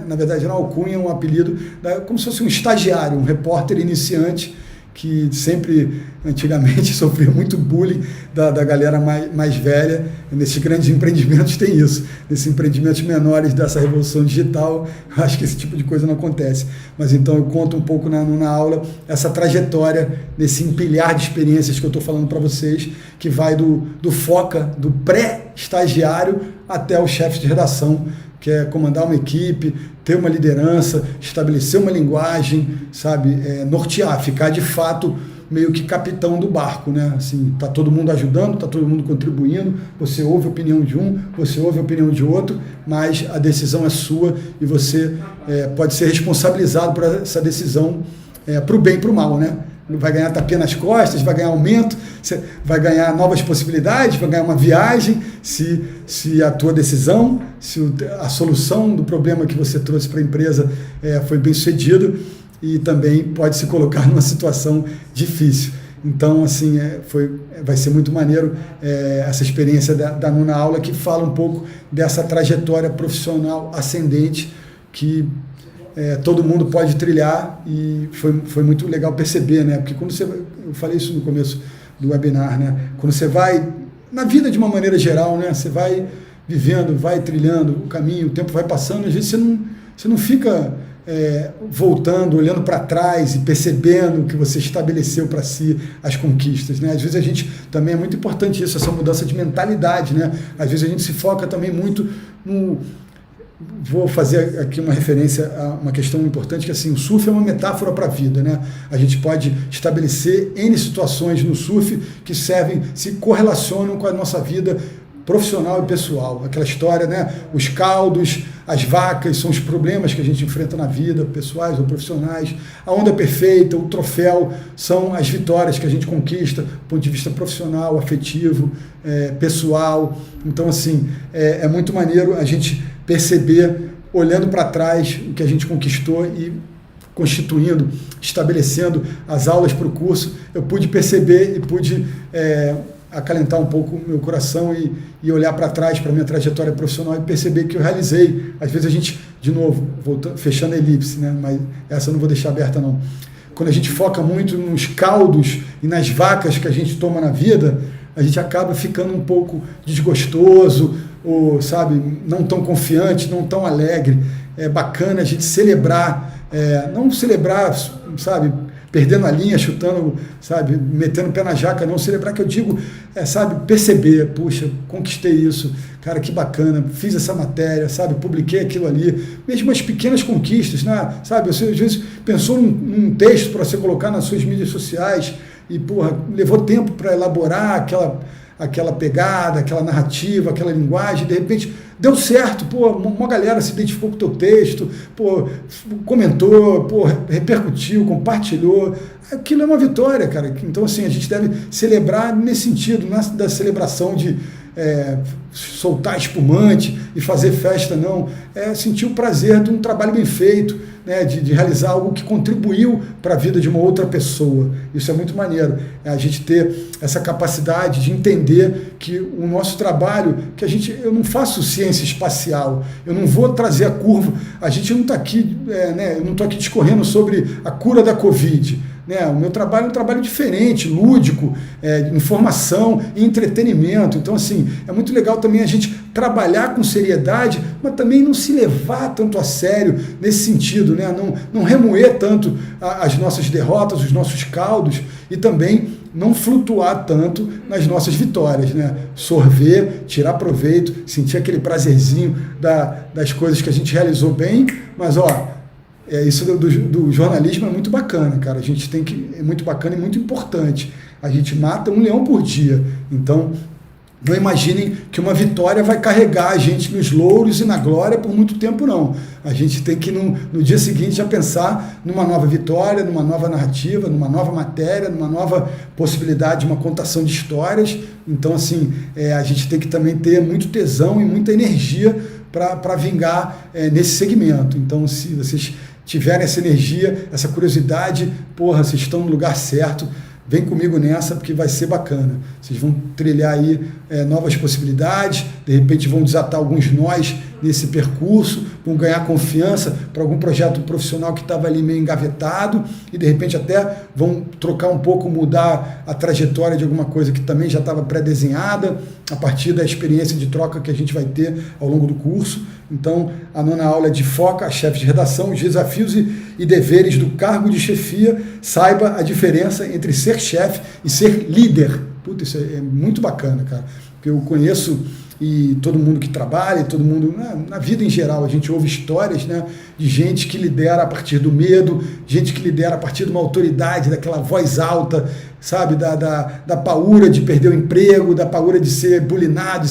na verdade, na alcunha, um apelido, como se fosse um estagiário, um repórter iniciante que sempre, antigamente, sofria muito bullying da galera mais velha. Nesses grandes empreendimentos tem isso. Nesses empreendimentos menores dessa revolução digital, eu acho que esse tipo de coisa não acontece. Mas então eu conto um pouco na aula essa trajetória, desse empilhar de experiências que eu estou falando para vocês, que vai do Foca, do pré-estagiário até o chefe de redação, que é comandar uma equipe, ter uma liderança, estabelecer uma linguagem, sabe, nortear, ficar de fato meio que capitão do barco, né? Assim, tá todo mundo ajudando, tá todo mundo contribuindo, você ouve a opinião de um, você ouve a opinião de outro, mas a decisão é sua e você pode ser responsabilizado por essa decisão, para o bem e para o mal, né? vai ganhar tapinha nas costas, vai ganhar aumento, você vai ganhar novas possibilidades, vai ganhar uma viagem, se a tua decisão, se a solução do problema que você trouxe para a empresa foi bem sucedida, e também pode se colocar numa situação difícil. Então, assim, vai ser muito maneiro essa experiência da nona aula, que fala um pouco dessa trajetória profissional ascendente que todo mundo pode trilhar, e foi muito legal perceber, né? Porque quando eu falei isso no começo do webinar, né? Quando você vai, na vida de uma maneira geral, né? Você vai vivendo, vai trilhando o caminho, o tempo vai passando, às vezes você não fica voltando, olhando para trás e percebendo que você estabeleceu para si as conquistas, né? Às vezes a gente, também é muito importante isso, essa mudança de mentalidade, né? Às vezes a gente se foca também muito no... Vou fazer aqui uma referência a uma questão importante, que assim, o surf é uma metáfora para a vida, né? A gente pode estabelecer N situações no surf que se correlacionam com a nossa vida profissional e pessoal. Aquela história, né? Os caldos, as vacas são os problemas que a gente enfrenta na vida, pessoais ou profissionais. A onda perfeita, o troféu, são as vitórias que a gente conquista do ponto de vista profissional, afetivo, pessoal. Então, assim, é muito maneiro a gente perceber, olhando para trás, o que a gente conquistou e constituindo, estabelecendo as aulas para o curso. Eu pude perceber e pude acalentar um pouco o meu coração e olhar para trás, para a minha trajetória profissional, e perceber que eu realizei. Às vezes a gente, de novo, fechando a elipse, né? Mas essa eu não vou deixar aberta não. Quando a gente foca muito nos caldos e nas vacas que a gente toma na vida, a gente acaba ficando um pouco desgostoso, ou, sabe, não tão confiante, não tão alegre. É bacana a gente celebrar, não celebrar, sabe, perdendo a linha, chutando, sabe, metendo o pé na jaca, não. Celebrar, que eu digo, sabe, perceber, puxa, conquistei isso, cara, que bacana, fiz essa matéria, sabe, publiquei aquilo ali, mesmo as pequenas conquistas, né, sabe, você às vezes pensou num texto para você colocar nas suas mídias sociais e, porra, levou tempo para elaborar aquela pegada, aquela narrativa, aquela linguagem, de repente deu certo, pô, uma galera se identificou com o teu texto, pô, comentou, pô, repercutiu, compartilhou. Aquilo é uma vitória, cara. Então, assim, a gente deve celebrar nesse sentido, não é da celebração de soltar espumante e fazer festa, não. É sentir o prazer de um trabalho bem feito, né, de realizar algo que contribuiu para a vida de uma outra pessoa. Isso é muito maneiro. A gente ter essa capacidade de entender que o nosso trabalho, eu não faço ciência espacial, eu não vou trazer a curva, a gente não está aqui, né, eu não estou aqui discorrendo sobre a cura da Covid. Né? O meu trabalho é um trabalho diferente, lúdico, informação e entretenimento. Então, assim, é muito legal também a gente trabalhar com seriedade, mas também não se levar tanto a sério nesse sentido, né? Não remoer tanto as nossas derrotas, os nossos caldos, e também não flutuar tanto nas nossas vitórias, né? Sorver, tirar proveito, sentir aquele prazerzinho das coisas que a gente realizou bem, mas, ó, isso do jornalismo é muito bacana, cara. A gente é muito bacana e muito importante. A gente mata um leão por dia. Então, não imaginem que uma vitória vai carregar a gente nos louros e na glória por muito tempo, não. A gente tem que, no dia seguinte, já pensar numa nova vitória, numa nova narrativa, numa nova matéria, numa nova possibilidade de uma contação de histórias. Então, assim, a gente tem que também ter muito tesão e muita energia para vingar nesse segmento. Então, se vocês tiverem essa energia, essa curiosidade, porra, vocês estão no lugar certo. Vem comigo nessa, porque vai ser bacana. Vocês vão trilhar aí novas possibilidades, de repente vão desatar alguns nós nesse percurso, vão ganhar confiança para algum projeto profissional que estava ali meio engavetado, e de repente até vão trocar um pouco, mudar a trajetória de alguma coisa que também já estava pré-desenhada, a partir da experiência de troca que a gente vai ter ao longo do curso. Então, a nona aula é de foca a chefe de redação, os desafios e deveres do cargo de chefia. Saiba a diferença entre ser chefe e ser líder. Puta, isso é muito bacana, cara. Porque eu conheço, e todo mundo que trabalha, todo mundo, na vida em geral, a gente ouve histórias, né, de gente que lidera a partir do medo, gente que lidera a partir de uma autoridade, daquela voz alta, sabe, da paura de perder o emprego, da paura de ser bulinado,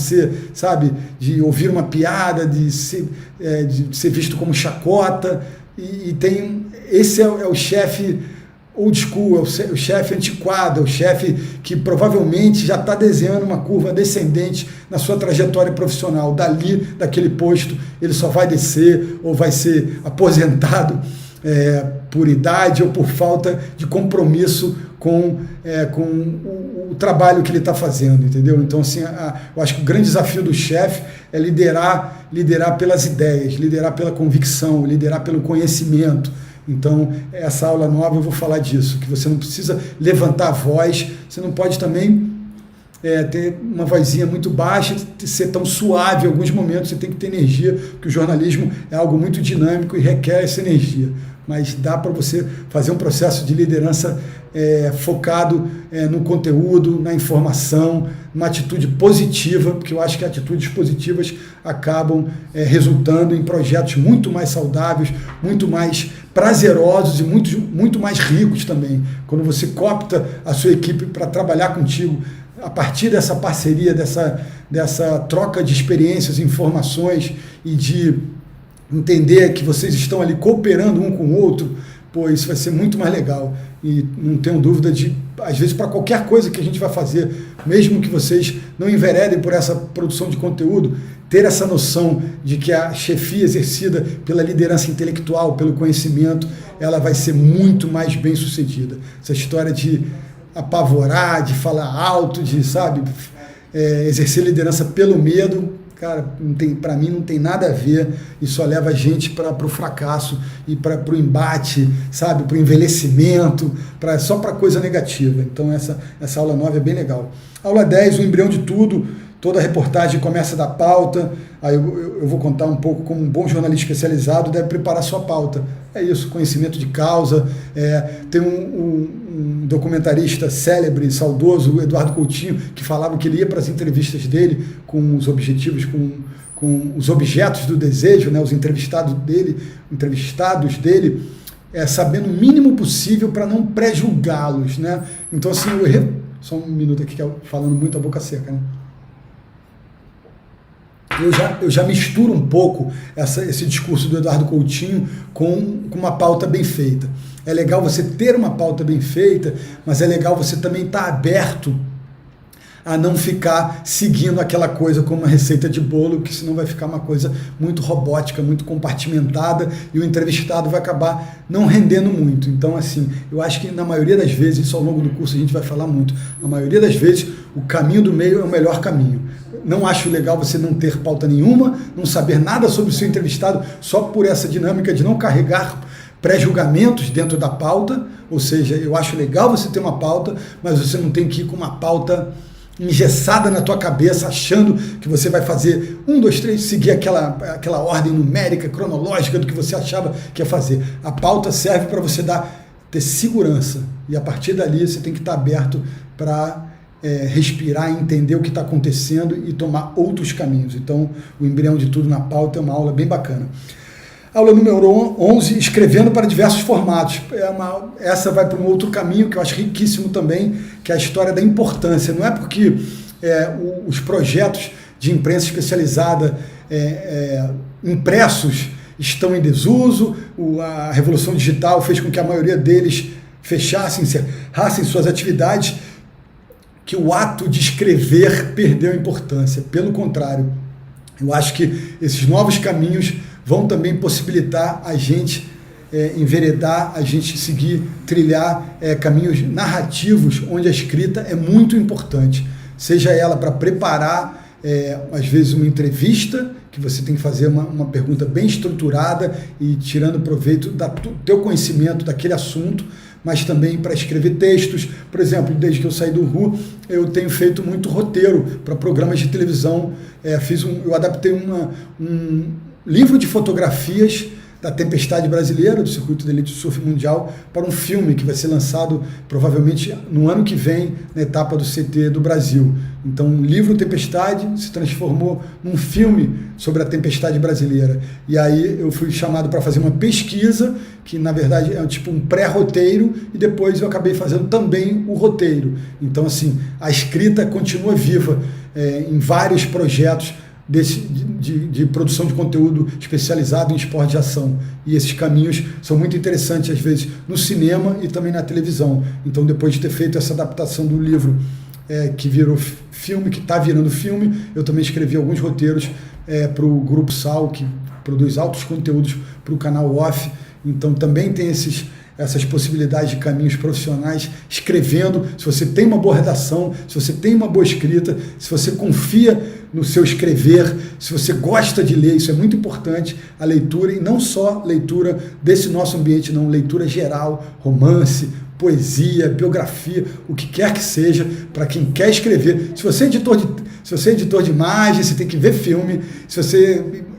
de ouvir uma piada, de ser visto como chacota. E esse é o chefe old school, é o chefe antiquado, é o chefe que provavelmente já está desenhando uma curva descendente na sua trajetória profissional. Dali, daquele posto, ele só vai descer ou vai ser aposentado por idade ou por falta de compromisso com o trabalho que ele está fazendo, entendeu? Então, assim, eu acho que o grande desafio do chefe é liderar pelas ideias, liderar pela convicção, liderar pelo conhecimento. Então, essa aula nova eu vou falar disso, que você não precisa levantar a voz, você não pode também ter uma vozinha muito baixa, ser tão suave em alguns momentos, você tem que ter energia, porque o jornalismo é algo muito dinâmico e requer essa energia. Mas dá para você fazer um processo de liderança focado no conteúdo, na informação, numa atitude positiva, porque eu acho que atitudes positivas acabam resultando em projetos muito mais saudáveis, muito mais prazerosos e muito mais ricos também. Quando você coopta a sua equipe para trabalhar contigo, a partir dessa parceria, dessa troca de experiências, informações e de entender que vocês estão ali cooperando um com o outro, pô, isso vai ser muito mais legal. E não tenho dúvida de, às vezes, para qualquer coisa que a gente vai fazer, mesmo que vocês não enveredem por essa produção de conteúdo, ter essa noção de que a chefia exercida pela liderança intelectual, pelo conhecimento, ela vai ser muito mais bem sucedida. Essa história de apavorar, de falar alto, de, sabe, exercer liderança pelo medo, cara, para mim não tem nada a ver, e só leva a gente para o fracasso e para o embate, sabe, para o envelhecimento, só para coisa negativa. Então essa aula 9 é bem legal. Aula 10, o embrião de tudo, toda a reportagem começa da pauta, aí eu vou contar um pouco como um bom jornalista especializado deve preparar sua pauta. É isso, conhecimento de causa. Tem um documentarista célebre, saudoso, o Eduardo Coutinho, que falava que ele ia para as entrevistas dele com os objetivos, com os objetos do desejo, né, os entrevistados dele, sabendo o mínimo possível para não pré-julgá-los, né? Então, assim, só um minuto aqui, que falando muito a boca seca, né? Eu já misturo um pouco esse discurso do Eduardo Coutinho com uma pauta bem feita. É legal você ter uma pauta bem feita, mas é legal você também estar aberto a não ficar seguindo aquela coisa como uma receita de bolo, que senão vai ficar uma coisa muito robótica, muito compartimentada, e o entrevistado vai acabar não rendendo muito. Então, assim, eu acho que na maioria das vezes, isso ao longo do curso a gente vai falar muito, na maioria das vezes o caminho do meio é o melhor caminho. Não acho legal você não ter pauta nenhuma, não saber nada sobre o seu entrevistado, só por essa dinâmica de não carregar pré-julgamentos dentro da pauta. Ou seja, eu acho legal você ter uma pauta, mas você não tem que ir com uma pauta engessada na tua cabeça, achando que você vai fazer 1, 2, 3, seguir aquela ordem numérica, cronológica do que você achava que ia fazer. A pauta serve para você ter segurança, e a partir dali você tem que estar aberto para respirar, entender o que está acontecendo e tomar outros caminhos. Então, o embrião de tudo na pauta é uma aula bem bacana. Aula número 11, escrevendo para diversos formatos. Essa vai para um outro caminho que eu acho riquíssimo também, que é a história da importância. Não é porque os projetos de imprensa especializada impressos estão em desuso, a revolução digital fez com que a maioria deles fechassem, encerrassem suas atividades, que o ato de escrever perdeu a importância. Pelo contrário, eu acho que esses novos caminhos vão também possibilitar a gente enveredar, a gente trilhar caminhos narrativos, onde a escrita é muito importante. Seja ela para preparar, às vezes, uma entrevista, que você tem que fazer uma pergunta bem estruturada e tirando proveito do teu conhecimento daquele assunto, mas também para escrever textos. Por exemplo, desde que eu saí do RU, eu tenho feito muito roteiro para programas de televisão. Eu adaptei um livro de fotografias da Tempestade Brasileira, do Circuito de Elite Surf Mundial, para um filme que vai ser lançado provavelmente no ano que vem, na etapa do CT do Brasil. Então, o livro Tempestade se transformou num filme sobre a Tempestade Brasileira. E aí eu fui chamado para fazer uma pesquisa, que na verdade é tipo um pré-roteiro, e depois eu acabei fazendo também o roteiro. Então, assim, a escrita continua viva em vários projetos de produção de conteúdo especializado em esporte de ação. E esses caminhos são muito interessantes, às vezes, no cinema e também na televisão. Então, depois de ter feito essa adaptação do livro que virou filme, que está virando filme, eu também escrevi alguns roteiros para o Grupo Sal, que produz altos conteúdos para o canal Off. Então, também tem essas possibilidades de caminhos profissionais, escrevendo. Se você tem uma boa redação, se você tem uma boa escrita, se você confia no seu escrever, se você gosta de ler, isso é muito importante, a leitura, e não só leitura desse nosso ambiente, não, leitura geral, romance, poesia, biografia, o que quer que seja, para quem quer escrever. Se você é editor de imagem, você tem que ver filme,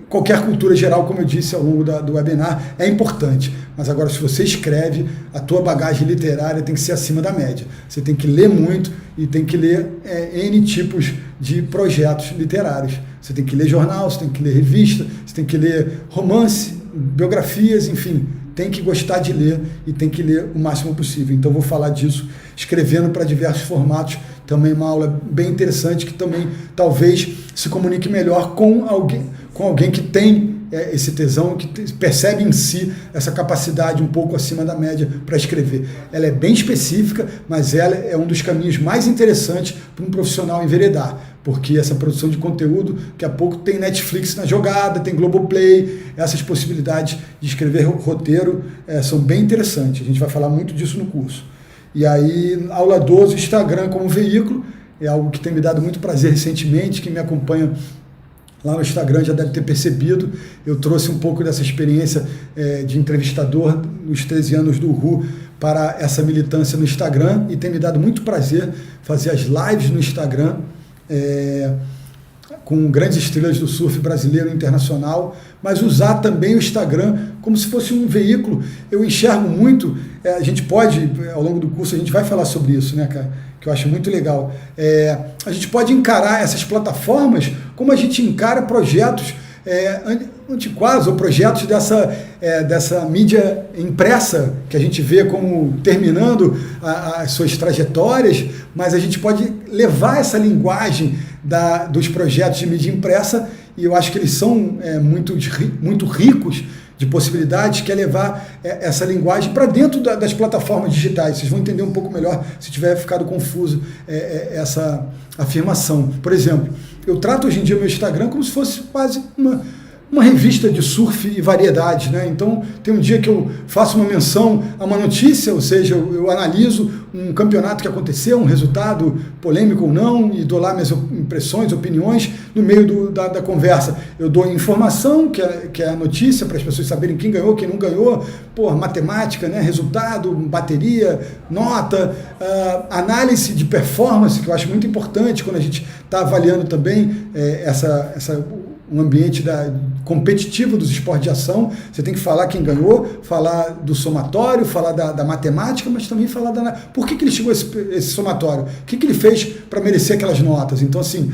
qualquer cultura geral, como eu disse ao longo do webinar, é importante. Mas agora, se você escreve, a tua bagagem literária tem que ser acima da média. Você tem que ler muito e tem que ler N tipos de projetos literários. Você tem que ler jornal, você tem que ler revista, você tem que ler romance, biografias, enfim. Tem que gostar de ler e tem que ler o máximo possível. Então, vou falar disso, escrevendo para diversos formatos. Também uma aula bem interessante, que também talvez se comunique melhor com alguém que tem esse tesão, que percebe em si essa capacidade um pouco acima da média para escrever. Ela é bem específica, mas ela é um dos caminhos mais interessantes para um profissional enveredar, porque essa produção de conteúdo, daqui a pouco tem Netflix na jogada, tem Globoplay, essas possibilidades de escrever roteiro são bem interessantes. A gente vai falar muito disso no curso. E aí, aula 12, Instagram como veículo, é algo que tem me dado muito prazer recentemente. Quem me acompanha lá no Instagram já deve ter percebido. Eu trouxe um pouco dessa experiência de entrevistador nos 13 anos do RU para essa militância no Instagram, e tem me dado muito prazer fazer as lives no Instagram com grandes estrelas do surf brasileiro e internacional, mas usar também o Instagram como se fosse um veículo. Eu enxergo muito, a gente pode, ao longo do curso, a gente vai falar sobre isso, né, cara? Que eu acho muito legal. A gente pode encarar essas plataformas como a gente encara projetos antiquados, ou projetos dessa mídia impressa, que a gente vê como terminando as suas trajetórias, mas a gente pode levar essa linguagem dos projetos de mídia impressa, e eu acho que eles são muito ricos de possibilidades, que é levar essa linguagem para dentro das plataformas digitais. Vocês vão entender um pouco melhor se tiver ficado confuso essa afirmação. Por exemplo, eu trato hoje em dia o meu Instagram como se fosse quase uma revista de surf e variedades, né? Então, tem um dia que eu faço uma menção a uma notícia, ou seja, eu analiso um campeonato que aconteceu, um resultado polêmico ou não, e dou lá minhas impressões, opiniões. No meio da conversa, eu dou informação, que é a notícia, para as pessoas saberem quem ganhou, quem não ganhou, matemática, né? Resultado, bateria, nota, análise de performance, que eu acho muito importante quando a gente está avaliando também um ambiente competitivo dos esportes de ação. Você tem que falar quem ganhou, falar do somatório, falar da matemática, mas também falar por que ele chegou a esse somatório, o que ele fez para merecer aquelas notas. Então, assim,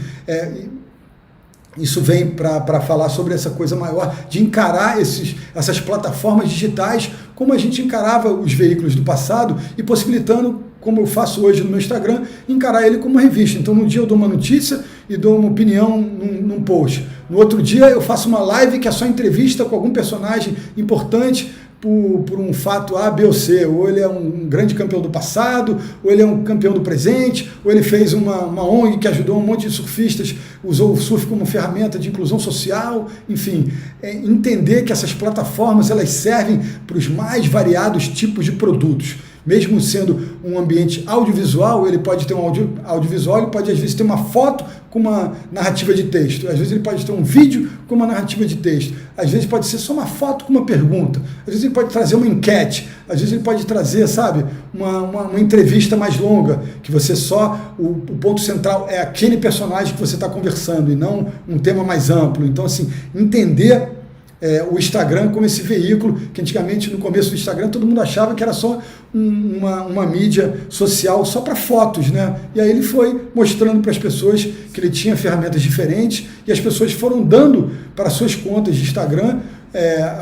isso vem para falar sobre essa coisa maior de encarar essas plataformas digitais como a gente encarava os veículos do passado, e possibilitando, como eu faço hoje no meu Instagram, encarar ele como uma revista. Então, num dia eu dou uma notícia e dou uma opinião num post. No outro dia eu faço uma live que é só entrevista com algum personagem importante por um fato A, B ou C. Ou ele é um grande campeão do passado, ou ele é um campeão do presente, ou ele fez uma ONG que ajudou um monte de surfistas, usou o surf como ferramenta de inclusão social. Enfim, entender que essas plataformas elas servem para os mais variados tipos de produtos. Mesmo sendo um ambiente audiovisual, ele pode ter um audiovisual, ele pode às vezes ter uma foto com uma narrativa de texto, às vezes ele pode ter um vídeo com uma narrativa de texto, às vezes pode ser só uma foto com uma pergunta, às vezes ele pode trazer uma enquete, às vezes ele pode trazer, sabe, uma entrevista mais longa, que você o ponto central é aquele personagem que você está conversando e não um tema mais amplo. Então, assim, entender o Instagram como esse veículo, que antigamente no começo do Instagram todo mundo achava que era só uma mídia social só para fotos, né? E aí ele foi mostrando para as pessoas que ele tinha ferramentas diferentes, e as pessoas foram dando para suas contas de Instagram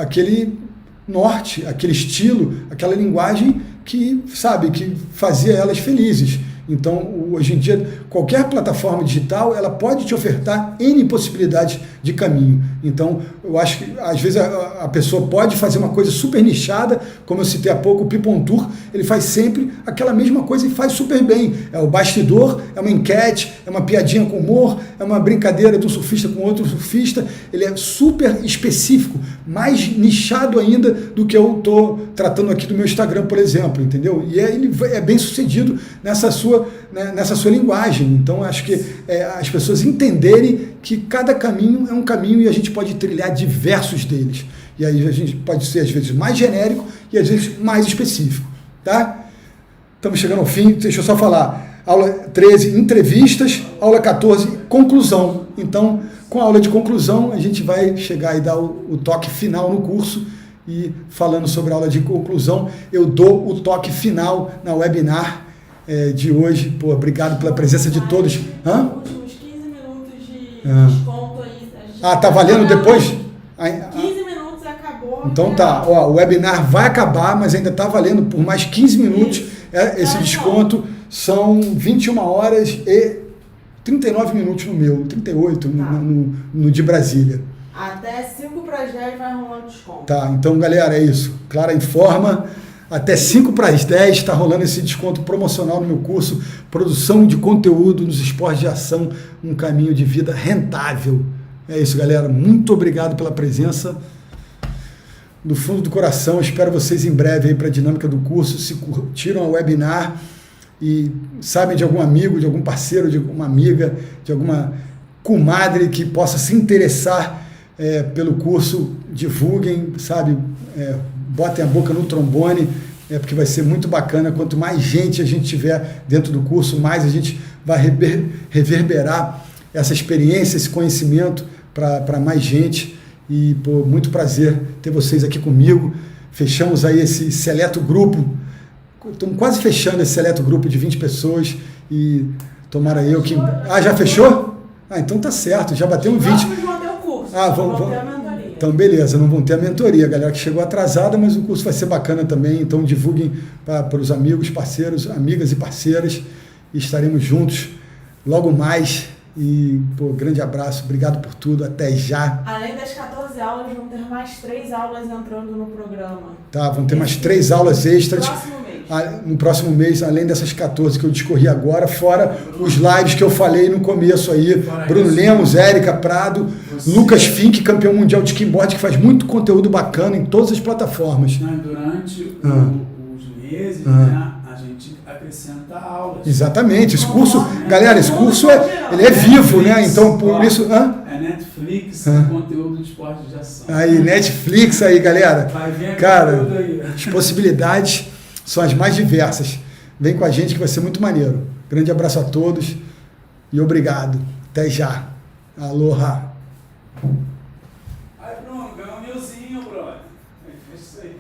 aquele norte, aquele estilo, aquela linguagem que, sabe, que fazia elas felizes. Então, hoje em dia, qualquer plataforma digital, ela pode te ofertar N possibilidades de caminho. Então, eu acho que, às vezes, a pessoa pode fazer uma coisa super nichada, como eu citei há pouco, o Pipon Tour, ele faz sempre aquela mesma coisa e faz super bem. É o bastidor, é uma enquete, é uma piadinha com humor, é uma brincadeira de um surfista com outro surfista. Ele é super específico, mais nichado ainda do que eu estou tratando aqui do meu Instagram, por exemplo, entendeu? E ele é bem sucedido nessa sua linguagem. Então, acho que as pessoas entenderem que cada caminho é um caminho e a gente pode trilhar diversos deles. E aí a gente pode ser, às vezes, mais genérico e, às vezes, mais específico. Tá? Estamos chegando ao fim. Deixa eu só falar. Aula 13, entrevistas. Aula 14, conclusão. Então, com a aula de conclusão, a gente vai chegar e dar o toque final no curso. E falando sobre a aula de conclusão, eu dou o toque final na webinar de hoje. Pô, obrigado pela presença de todos. Últimos 15 minutos de desconto aí. Tá valendo depois? 15 minutos acabou. Então tá, o webinar vai acabar, mas ainda está valendo por mais 15 minutos. Esse desconto são 21 horas e 39 minutos no meu, 38 no de Brasília. Até 5 para as 10 vai rolando desconto. Tá, então galera, é isso. Clara informa. Até 5 para as 10 está rolando esse desconto promocional no meu curso Produção de Conteúdo nos Esportes de Ação, um caminho de vida rentável. É isso, galera. Muito obrigado pela presença. Do fundo do coração, espero vocês em breve aí para a dinâmica do curso. Se curtiram a webinar e sabem de algum amigo, de algum parceiro, de alguma amiga, de alguma comadre que possa se interessar pelo curso, divulguem, sabe? Botem a boca no trombone, porque vai ser muito bacana. Quanto mais gente a gente tiver dentro do curso, mais a gente vai reverberar essa experiência, esse conhecimento para mais gente. E, pô, muito prazer ter vocês aqui comigo. Fechamos aí esse seleto grupo. Estamos quase fechando esse seleto grupo de 20 pessoas. E tomara eu que... já fechou? Então tá certo, já batemos 20. Vamos manter o curso. Vamos ter a mentoria. Então, beleza, não vão ter a mentoria, a galera que chegou atrasada, mas o curso vai ser bacana também. Então, divulguem para os amigos, parceiros, amigas e parceiras. E estaremos juntos logo mais. E, pô, grande abraço, obrigado por tudo, até já. Além das 14 aulas, vão ter mais 3 aulas entrando no programa. Tá, vão ter mais 3 aulas extras. No próximo mês, além dessas 14 que eu discorri agora, fora os lives que eu falei no começo aí. Bruno Lemos, Érica Prado, Lucas Fink, campeão mundial de skimboard, que faz muito conteúdo bacana em todas as plataformas. Durante os meses, né, a gente acrescenta aulas. Exatamente, esse curso, galera, esse curso ele é vivo, né? Então, por isso... Netflix, conteúdo de esporte de ação. Aí, Netflix aí, galera. Vai ver cara, aí. As possibilidades são as mais diversas. Vem com a gente que vai ser muito maneiro. Grande abraço a todos e obrigado. Até já. Aloha. Aí, Bruno, ganhou um milzinho, brother. É isso aí.